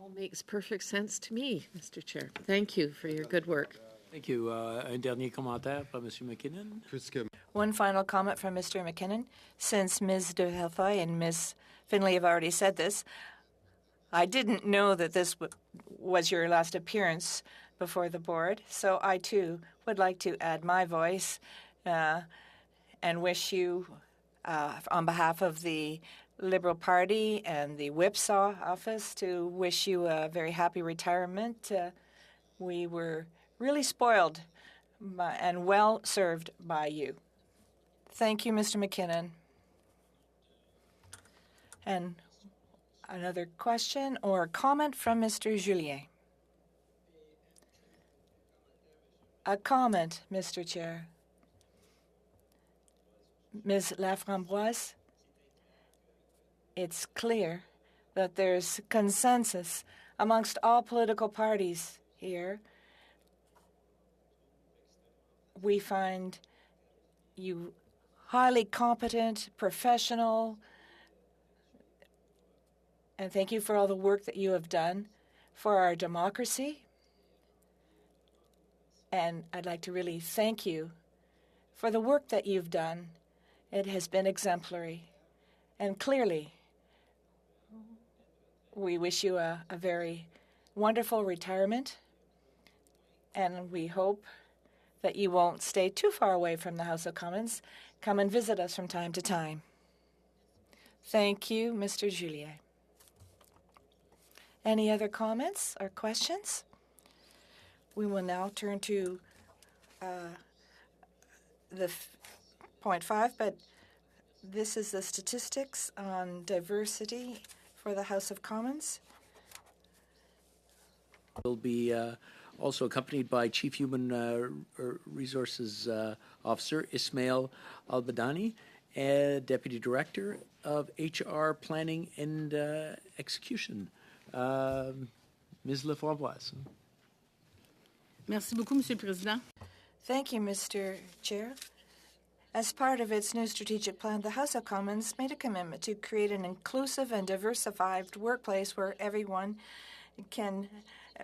[SPEAKER 6] All makes perfect sense to me, Mr. Chair. Thank you for your good work.
[SPEAKER 1] Thank you. Un dernier commentaire par M. McKinnon.
[SPEAKER 9] Puisque
[SPEAKER 2] One final comment from Mr. McKinnon. Since Ms. de Helfoy and Ms. Finley have already said this, I didn't know that this was your last appearance before the board, so I too would like to add my voice and wish you, on behalf of the Liberal Party and the Whipsaw office, to wish you a very happy retirement. We were really spoiled and well served by you. Thank you, Mr. McKinnon. And another question or comment from Mr. Julien. A comment, Mr. Chair. Ms. Laframboise, it's clear that there's consensus amongst all political parties here. We find you highly competent, professional, and thank you for all the work that you have done for our democracy. And I'd like to really thank you for the work that you've done. It has been exemplary. And clearly, we wish you a very wonderful retirement. And we hope that you won't stay too far away from the House of Commons. Come and visit us from time to time. Thank you, Mr. Julien. Any other comments or questions? We will now turn to point 5, but this is the statistics on diversity for the House of Commons.
[SPEAKER 1] Will be also accompanied by Chief Human Resources Officer Ismail Al-Badani, and Deputy Director of HR Planning and Execution, Ms. Laframboise.
[SPEAKER 8] Merci beaucoup, Monsieur le Président.
[SPEAKER 2] Thank you, Mr. Chair. As part of its new strategic plan, the House of Commons made a commitment to create an inclusive and diversified workplace where everyone can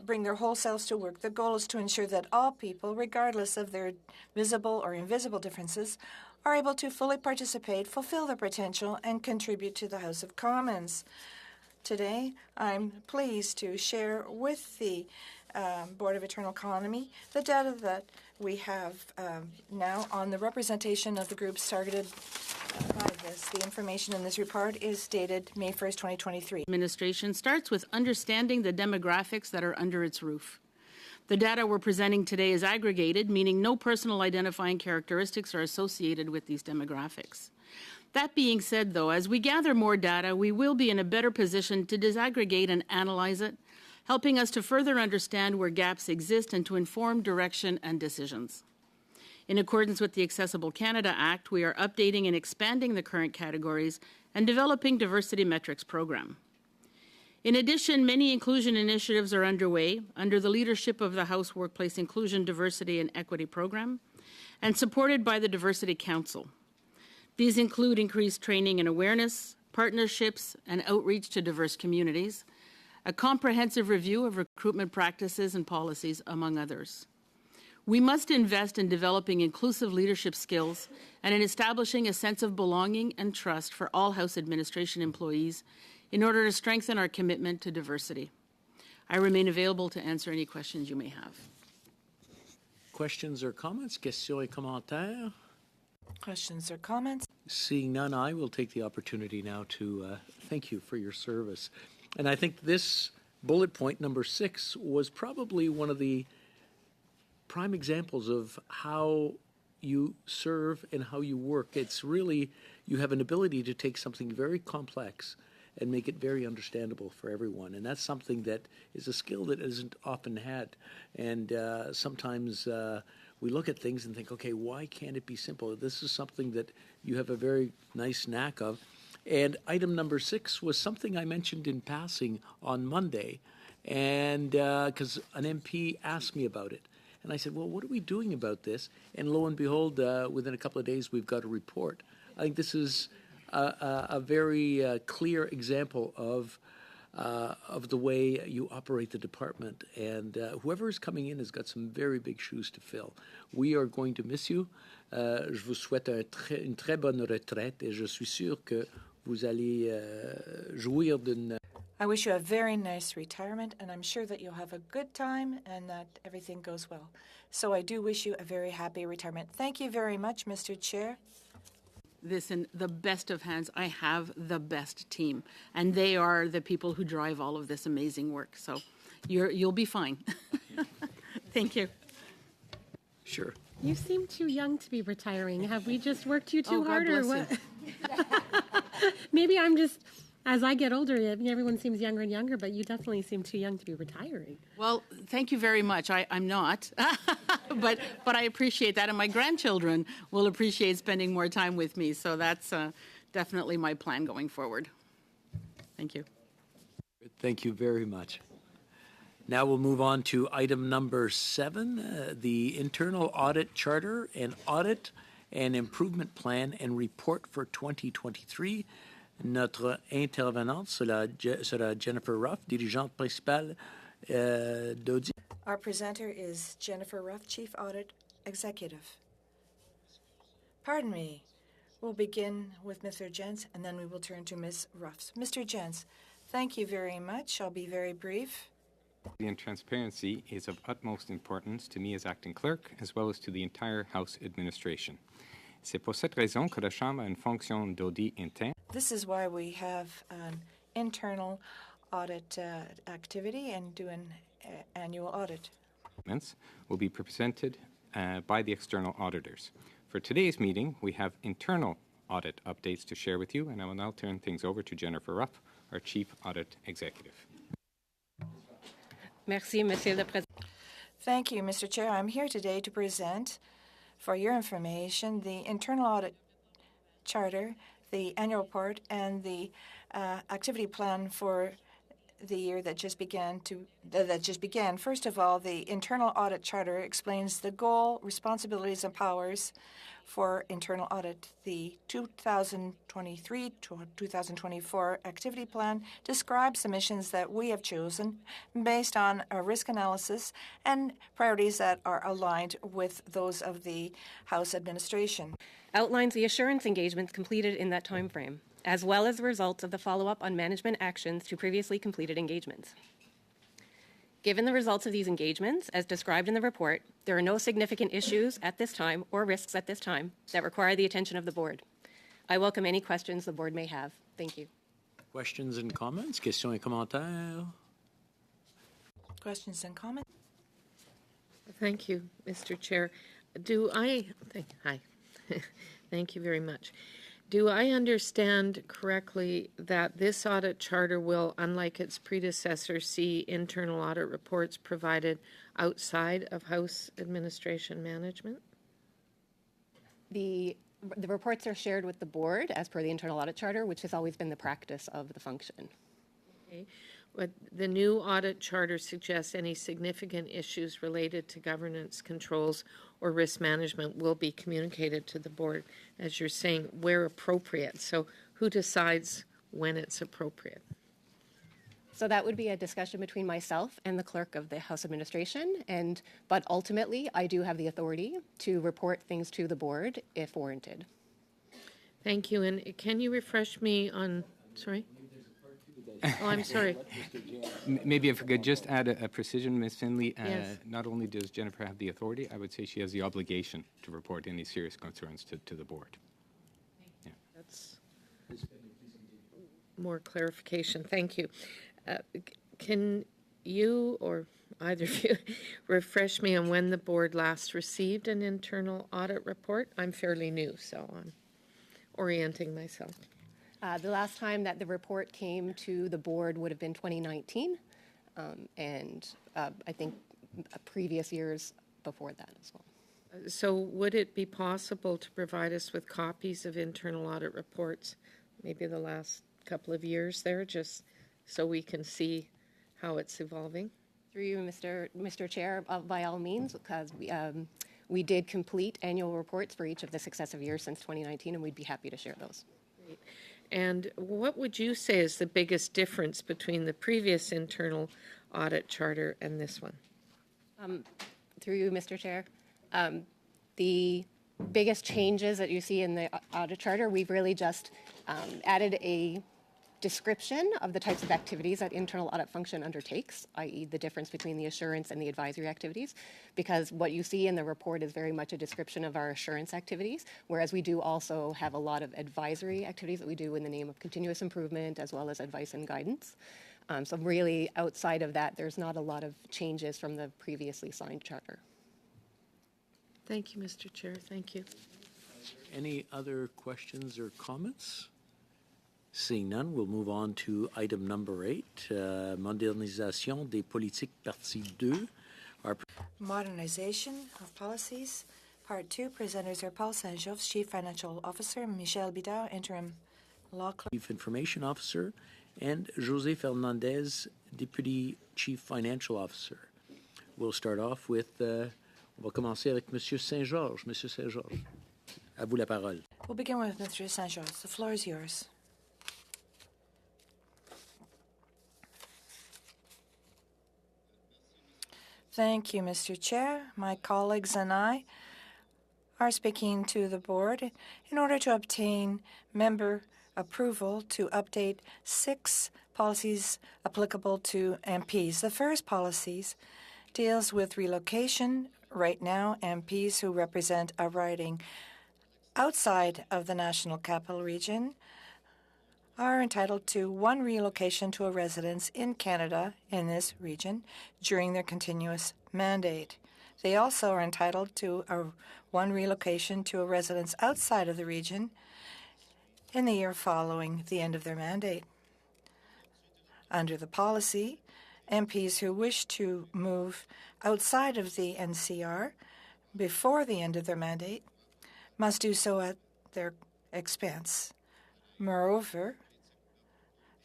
[SPEAKER 2] bring their whole selves to work. The goal is to ensure that all people, regardless of their visible or invisible differences, are able to fully participate, fulfill their potential, and contribute to the House of Commons. Today, I'm pleased to share with the Board of Internal Economy the data that we have now on the representation of the groups targeted by this. The information in this report is dated May 1st, 2023.
[SPEAKER 8] Administration starts with understanding the demographics that are under its roof. The data we're presenting today is aggregated, meaning no personal identifying characteristics are associated with these demographics. That being said, though, as we gather more data, we will be in a better position to disaggregate and analyze it, helping us to further understand where gaps exist and to inform direction and decisions. In accordance with the Accessible Canada Act, we are updating and expanding the current categories and developing diversity metrics program. In addition, many inclusion initiatives are underway under the leadership of the House Workplace Inclusion, Diversity and Equity Program and supported by the Diversity Council. These include increased training and awareness, partnerships and outreach to diverse communities, a comprehensive review of recruitment practices and policies, among others. We must invest in developing inclusive leadership skills and in establishing a sense of belonging and trust for all House administration employees in order to strengthen our commitment to diversity. I remain available to answer any questions you may have.
[SPEAKER 1] Questions or comments? Questions et commentaires?
[SPEAKER 2] Questions or comments?
[SPEAKER 1] Seeing none, I will take the opportunity now to thank you for your service. And I think this bullet point, number 6, was probably one of the prime examples of how you serve and how you work. It's really, you have an ability to take something very complex and make it very understandable for everyone. And that's something that is a skill that isn't often had. And sometimes we look at things and think, okay, why can't it be simple? This is something that you have a very nice knack of. And item number 6 was something I mentioned in passing on Monday, and because an MP asked me about it. And I said, well, what are we doing about this? And lo and behold, within a couple of days, we've got a report. I think this is a very clear example of the way you operate the department. And whoever is coming in has got some very big shoes to fill. We are going to miss you. Je vous souhaite une très bonne retraite et je suis sûr que vous allez jouir d'une...
[SPEAKER 2] I wish you a very nice retirement, and I'm sure that you'll have a good time and that everything goes well. So I do wish you a very happy retirement. Thank you very much, Mr. Chair.
[SPEAKER 8] This in the best of hands. I have the best team, and they are the people who drive all of this amazing work. So you'll be fine. Thank you.
[SPEAKER 1] Sure.
[SPEAKER 10] You seem too young to be retiring. Have we just worked you too hard, or what? Maybe I'm just, as I get older, everyone seems younger and younger, but you definitely seem too young to be retiring.
[SPEAKER 8] Well, thank you very much. I'm not, but I appreciate that, and my grandchildren will appreciate spending more time with me. So that's definitely my plan going forward. Thank you.
[SPEAKER 1] Thank you very much. Now we'll move on to item number 7, the Internal Audit Charter and Audit and Improvement Plan and Report for 2023. Notre intervenante sera Jennifer Ruff, dirigeante principale d'audit.
[SPEAKER 2] Our presenter is Jennifer Ruff, Chief Audit Executive. Pardon me. We'll begin with Mr. Jens, and then we will turn to Ms. Ruff. Mr. Jens, thank you very much. I'll be very brief.
[SPEAKER 11] And transparency is of utmost importance to me as acting clerk, as well as to the entire House administration. C'est pour cette raison que la Chambre a une fonction d'audit interne.
[SPEAKER 2] This is why we have an internal audit activity and do an annual audit.
[SPEAKER 11] Will be presented by the external auditors. For today's meeting, we have internal audit updates to share with you, and I will now turn things over to Jennifer Ruff, our Chief Audit Executive.
[SPEAKER 10] Merci, Monsieur le Président.
[SPEAKER 2] Thank you, Mr. Chair. I'm here today to present, for your information, the Internal Audit Charter, the annual report, and the activity plan for the year that just began. First of all, the Internal Audit Charter explains the goal, responsibilities, and powers for internal audit. The 2023 to 2024 activity plan describes the missions that we have chosen based on a risk analysis and priorities that are aligned with those of the House administration.
[SPEAKER 10] Outlines the assurance engagements completed in that time frame, as well as the results of the follow-up on management actions to previously completed engagements. Given the results of these engagements, as described in the report, there are no significant issues at this time or risks at this time that require the attention of the board. I welcome any questions the board may have. Thank you.
[SPEAKER 1] Questions and comments? Questions et commentaires?
[SPEAKER 2] Questions and comments?
[SPEAKER 6] Thank you, Mr. Chair. Hi. Thank you very much. Do I understand correctly that this audit charter will, unlike its predecessor, see internal audit reports provided outside of House Administration Management?
[SPEAKER 10] The reports are shared with the board as per the internal audit charter, which has always been the practice of the function.
[SPEAKER 6] Okay. But the new audit charter suggests any significant issues related to governance controls or risk management will be communicated to the board, as you're saying, where appropriate. So who decides when it's appropriate?
[SPEAKER 10] So that would be a discussion between myself and the clerk of the House Administration, but ultimately I do have the authority to report things to the board if warranted.
[SPEAKER 6] Thank you. And can you refresh me on, sorry? Oh, I'm sorry.
[SPEAKER 11] Maybe if I could just add a precision, Ms. Finley.
[SPEAKER 6] Yes.
[SPEAKER 11] Not only does Jennifer have the authority, I would say she has the obligation to report any serious concerns to the board. Yeah.
[SPEAKER 6] That's more clarification. Thank you. Can you or either of you refresh me on when the board last received an internal audit report? I'm fairly new, so I'm orienting myself.
[SPEAKER 10] The last time that the report came to the board would have been 2019, and I think previous years before that as well.
[SPEAKER 6] So would it be possible to provide us with copies of internal audit reports, maybe the last couple of years there, just so we can see how it's evolving?
[SPEAKER 10] Through you, Mr. Chair, by all means, because we did complete annual reports for each of the successive years since 2019, and we'd be happy to share those.
[SPEAKER 6] Great. And what would you say is the biggest difference between the previous internal audit charter and this one?
[SPEAKER 10] Through you, Mr. Chair, the biggest changes that you see in the audit charter, we've really just added a description of the types of activities that internal audit function undertakes, i.e. the difference between the assurance and the advisory activities, because what you see in the report is very much a description of our assurance activities, whereas we do also have a lot of advisory activities that we do in the name of continuous improvement as well as advice and guidance. So really outside of that, there's not a lot of changes from the previously signed charter.
[SPEAKER 6] Thank you, Mr. Chair. Thank you.
[SPEAKER 1] Any other questions or comments? Seeing none, we'll move on to item number 8, Modernisation des politiques, partie 2.
[SPEAKER 2] Modernization of policies, Part 2. Presenters are Paul Saint-Georges, Chief Financial Officer, Michel Bidard, Interim Law Clerk.
[SPEAKER 1] Chief Information Officer, and José Fernandez, Deputy Chief Financial Officer. We'll start off with, on va commencer avec Monsieur Saint-Georges. Monsieur Saint-Georges, à vous la parole.
[SPEAKER 2] We'll begin with Mr. Saint-Georges. The floor is yours. Thank you, Mr. Chair. My colleagues and I are speaking to the board in order to obtain member approval to update 6 policies applicable to MPs. The first policies deals with relocation. Right now, MPs who represent a riding outside of the National Capital Region are entitled to 1 relocation to a residence in Canada in this region during their continuous mandate. They also are entitled to 1 relocation to a residence outside of the region in the year following the end of their mandate. Under the policy, MPs who wish to move outside of the NCR before the end of their mandate must do so at their expense. Moreover,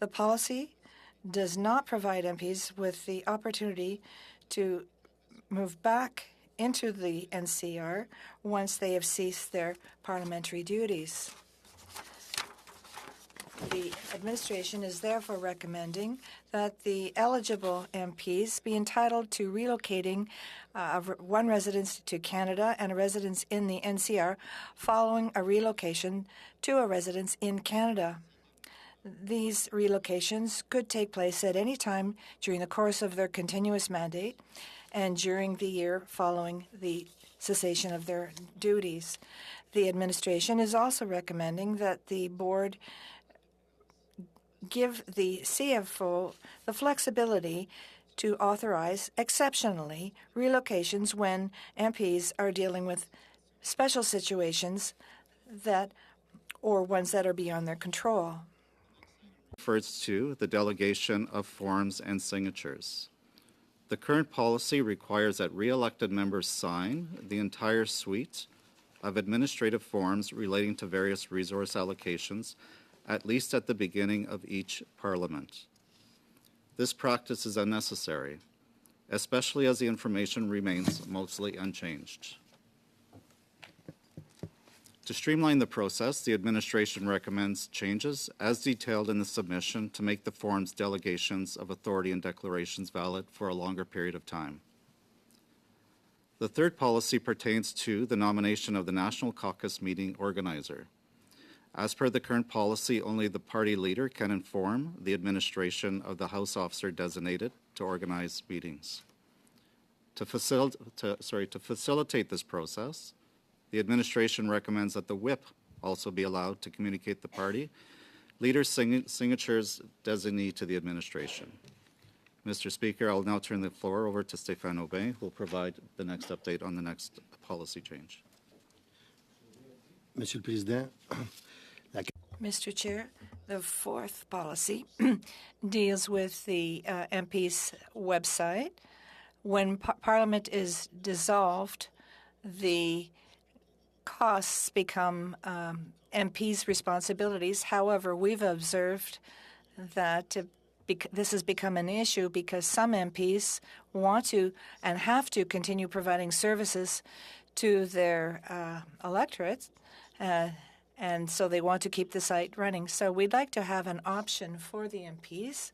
[SPEAKER 2] the policy does not provide MPs with the opportunity to move back into the NCR once they have ceased their parliamentary duties. The administration is therefore recommending that the eligible MPs be entitled to relocating 1 residence to Canada and a residence in the NCR following a relocation to a residence in Canada. These relocations could take place at any time during the course of their continuous mandate and during the year following the cessation of their duties. The administration is also recommending that the board give the CFO the flexibility to authorize, exceptionally, relocations when MPs are dealing with special situations that or ones that are beyond their control.
[SPEAKER 12] Refers to the delegation of forms and signatures. The current policy requires that re-elected members sign the entire suite of administrative forms relating to various resource allocations, at least at the beginning of each parliament. This practice is unnecessary, especially as the information remains mostly unchanged. To streamline the process, the administration recommends changes as detailed in the submission to make the forms delegations of authority and declarations valid for a longer period of time. The third policy pertains to the nomination of the National Caucus meeting organizer. As per the current policy, only the party leader can inform the administration of the House officer designated to organize meetings. To facilitate this process, the administration recommends that the whip also be allowed to communicate the party leader's signatures designee to the administration. Mr. Speaker, I'll now turn the floor over to Stéphane Aubin, who will provide the next update on the next policy change.
[SPEAKER 7] Monsieur le Président,
[SPEAKER 2] Mr. Chair, the fourth policy deals with the MP's website. When Parliament is dissolved, the costs become MP's responsibilities. However, we've observed that this has become an issue because some MPs want to and have to continue providing services to their electorates, and so they want to keep the site running. So we'd like to have an option for the MPs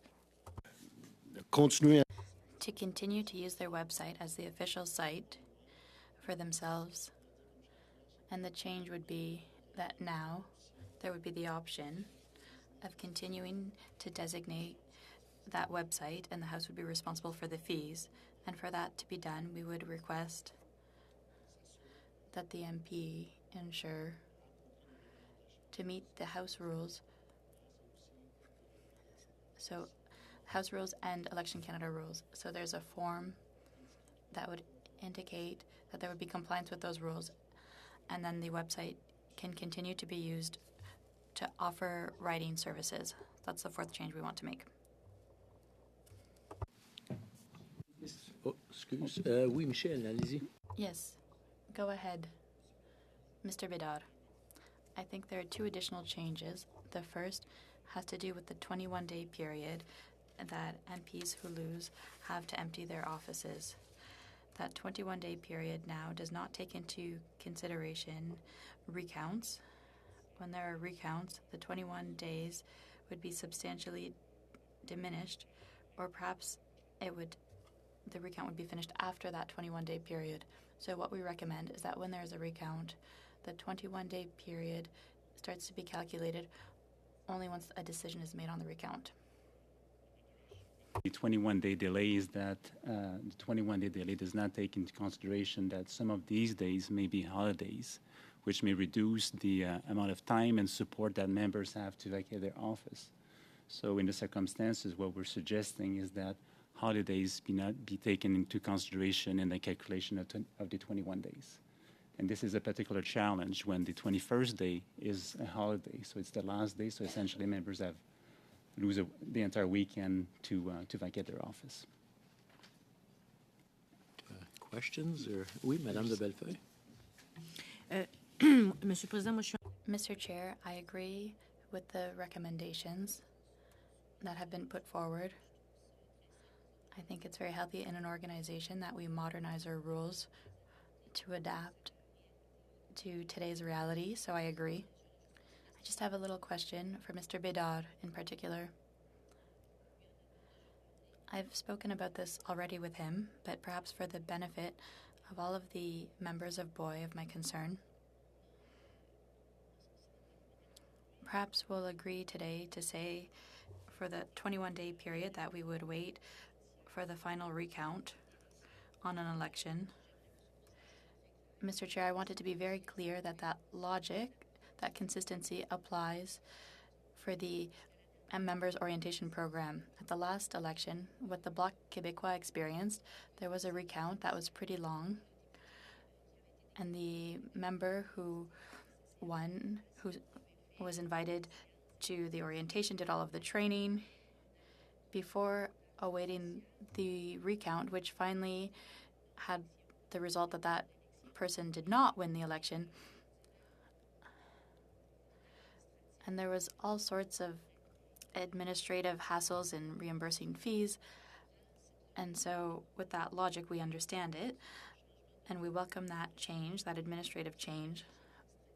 [SPEAKER 5] to continue to use their website as the official site for themselves. And the change would be that now there would be the option of continuing to designate that website, and the House would be responsible for the fees. And for that to be done, we would request that the MP ensure to meet the House rules. So House rules and Election Canada rules. So there's a form that would indicate that there would be compliance with those rules, and then the website can continue to be used to offer writing services. That's the fourth change we want to make.
[SPEAKER 1] Oh, excuse. Oui, Michel, allez-y.
[SPEAKER 5] Yes, go ahead, Mr. Bédard. I think there are two additional changes. The first has to do with the 21-day period that MPs who lose have to empty their offices. That 21-day period now does not take into consideration recounts. When there are recounts, the 21 days would be substantially diminished, or perhaps the recount would be finished after that 21-day period. So what we recommend is that when there's a recount, the 21-day period starts to be calculated only once a decision is made on the recount.
[SPEAKER 13] The 21-day delay is that the 21-day delay does not take into consideration that some of these days may be holidays, which may reduce the amount of time and support that members have to vacate their office. So in the circumstances, what we're suggesting is that holidays not be taken into consideration in the calculation of the 21 days. And this is a particular challenge when the 21st day is a holiday. So it's the last day, so essentially members lose the entire weekend to vacate their office.
[SPEAKER 1] Questions? Oui, Madame de Bellefeuille.
[SPEAKER 5] Mr. Chair, I agree with the recommendations that have been put forward. I think it's very healthy in an organization that we modernize our rules to adapt to today's reality, so I agree. I just have a little question for Mr. Bédard in particular. I've spoken about this already with him, but perhaps for the benefit of all of the members of BOI of my concern, perhaps we'll agree today to say for the 21-day period that we would wait for the final recount on an election. Mr. Chair, I want it to be very clear that that logic, that consistency applies for the and members orientation program. At the last election, what the Bloc Québécois experienced, there was a recount that was pretty long. And the member who won, who was invited to the orientation, did all of the training before awaiting the recount, which finally had the result that that person did not win the election. And there was all sorts of administrative hassles in reimbursing fees. And so with that logic, we understand it, and we welcome that change, that administrative change.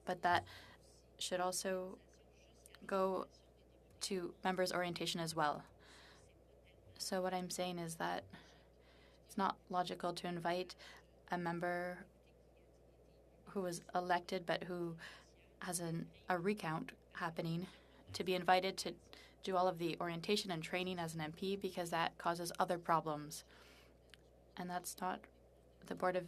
[SPEAKER 5] But that should also go to members' orientation as well. So what I'm saying is that it's not logical to invite a member who was elected but who has a recount happening to be invited to do all of the orientation and training as an MP, because that causes other problems. And that's not the Board of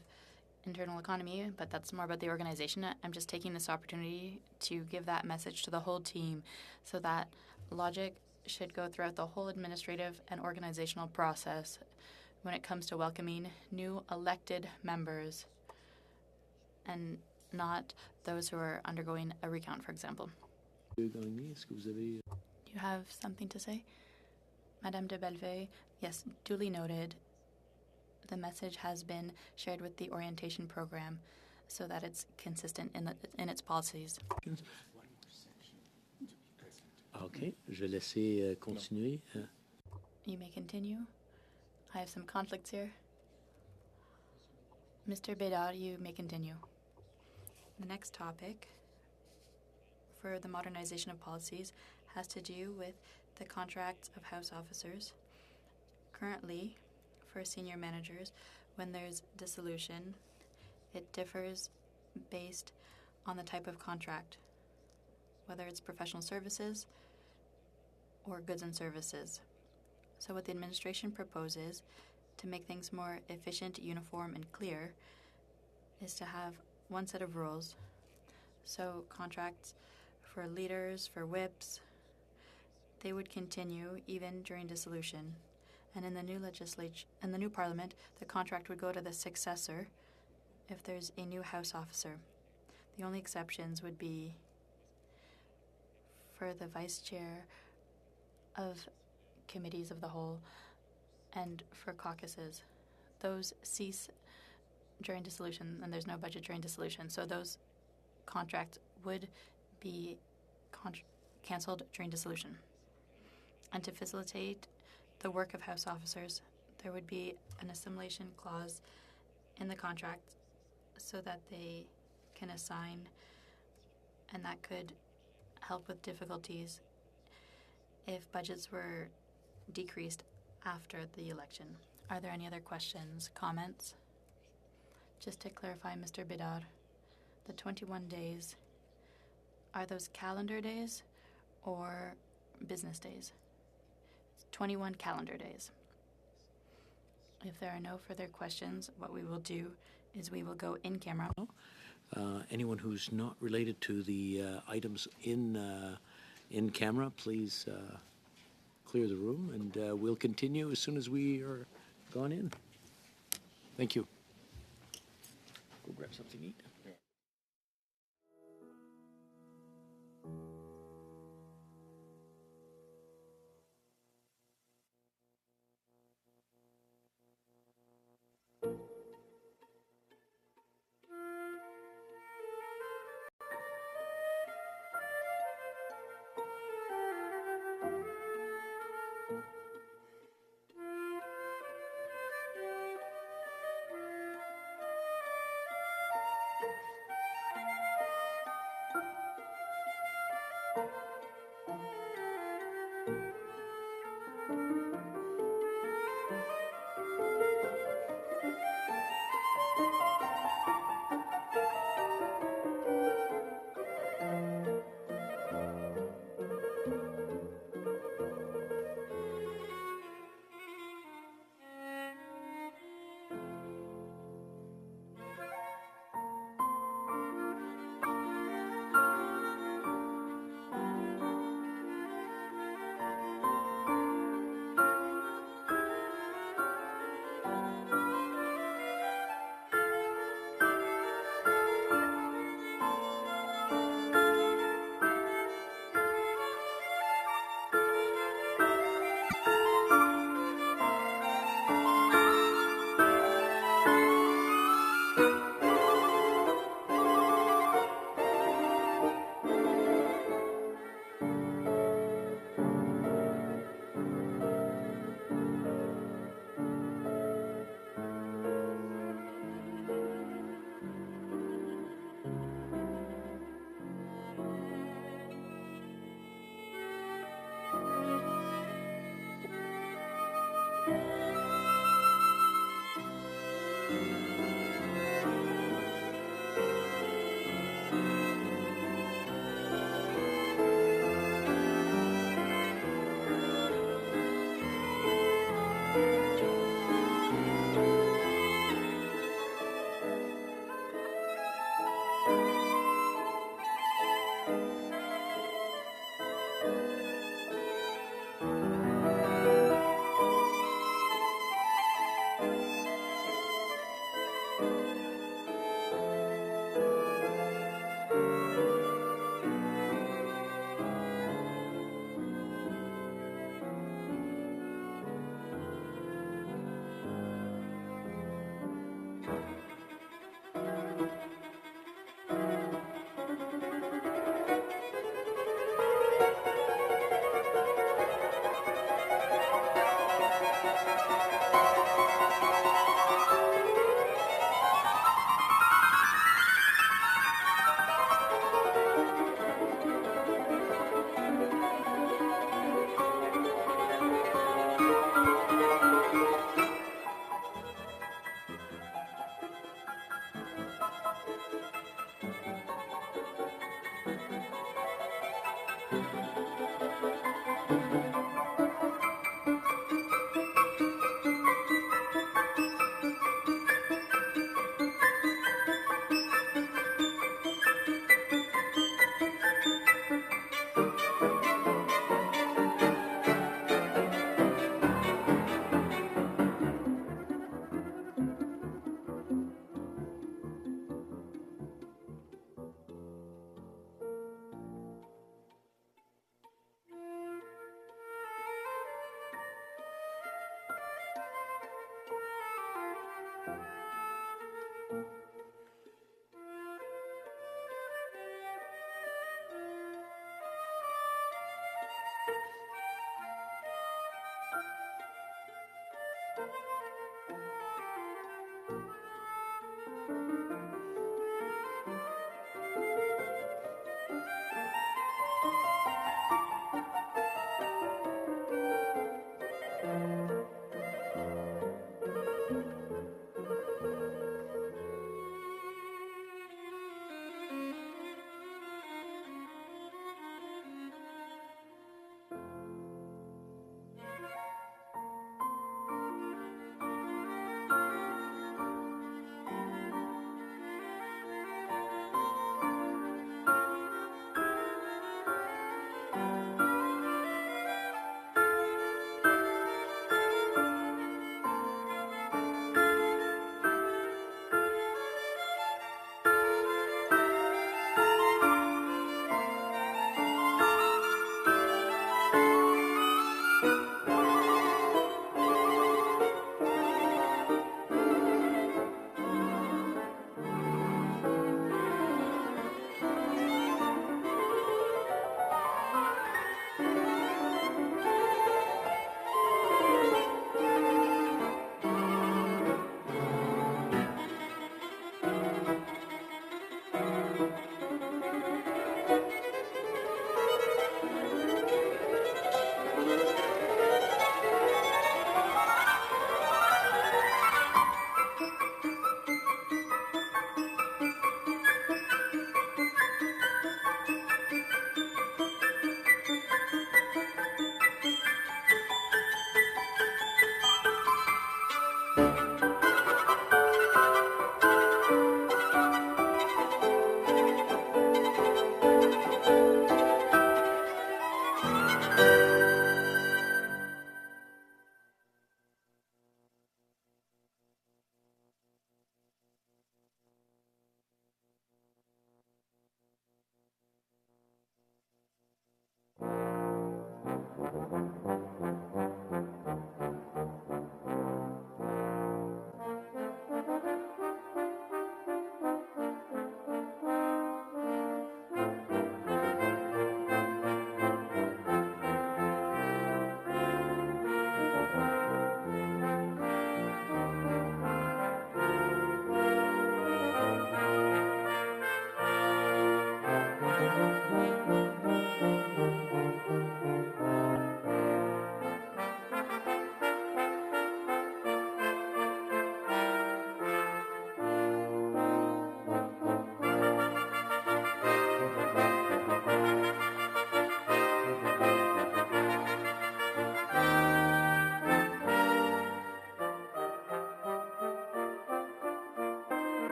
[SPEAKER 5] Internal Economy, but that's more about the organization. I'm just taking this opportunity to give that message to the whole team, so that logic should go throughout the whole administrative and organizational process when it comes to welcoming new elected members and not those who are undergoing a recount, for example. Do you have something to say? Madame de Bellevue, yes, duly noted. The message has been shared with the orientation program so that it's consistent in its policies.
[SPEAKER 1] Okay, je vais laisser continuer.
[SPEAKER 5] You may continue. I have some conflicts here. Mr. Bédard, you may continue. The next topic for the modernization of policies has to do with the contracts of House officers. Currently, for senior managers, when there's dissolution, it differs based on the type of contract, whether it's professional services or goods and services. So what the administration proposes to make things more efficient, uniform, and clear is to have one set of rules. So contracts for leaders, for whips, they would continue even during dissolution. And in the new in the new parliament, the contract would go to the successor if there's a new House officer. The only exceptions would be for the vice chair of committees of the whole and for caucuses. Those cease during dissolution, and there's no budget during dissolution. So those contracts would be cancelled during dissolution. And to facilitate the work of House officers, there would be an assimilation clause in the contract so that they can assign, and that could help with difficulties if budgets were decreased after the election. Are there any other questions, comments? Just to clarify, Mr. Bédard, the 21 days, are those calendar days or business days? 21 calendar days. If there are no further questions, what we will do is we will go in camera.
[SPEAKER 1] Anyone who's not related to the items in camera, please clear the room, and we'll continue as soon as we are gone in. Thank you. Go grab something to eat.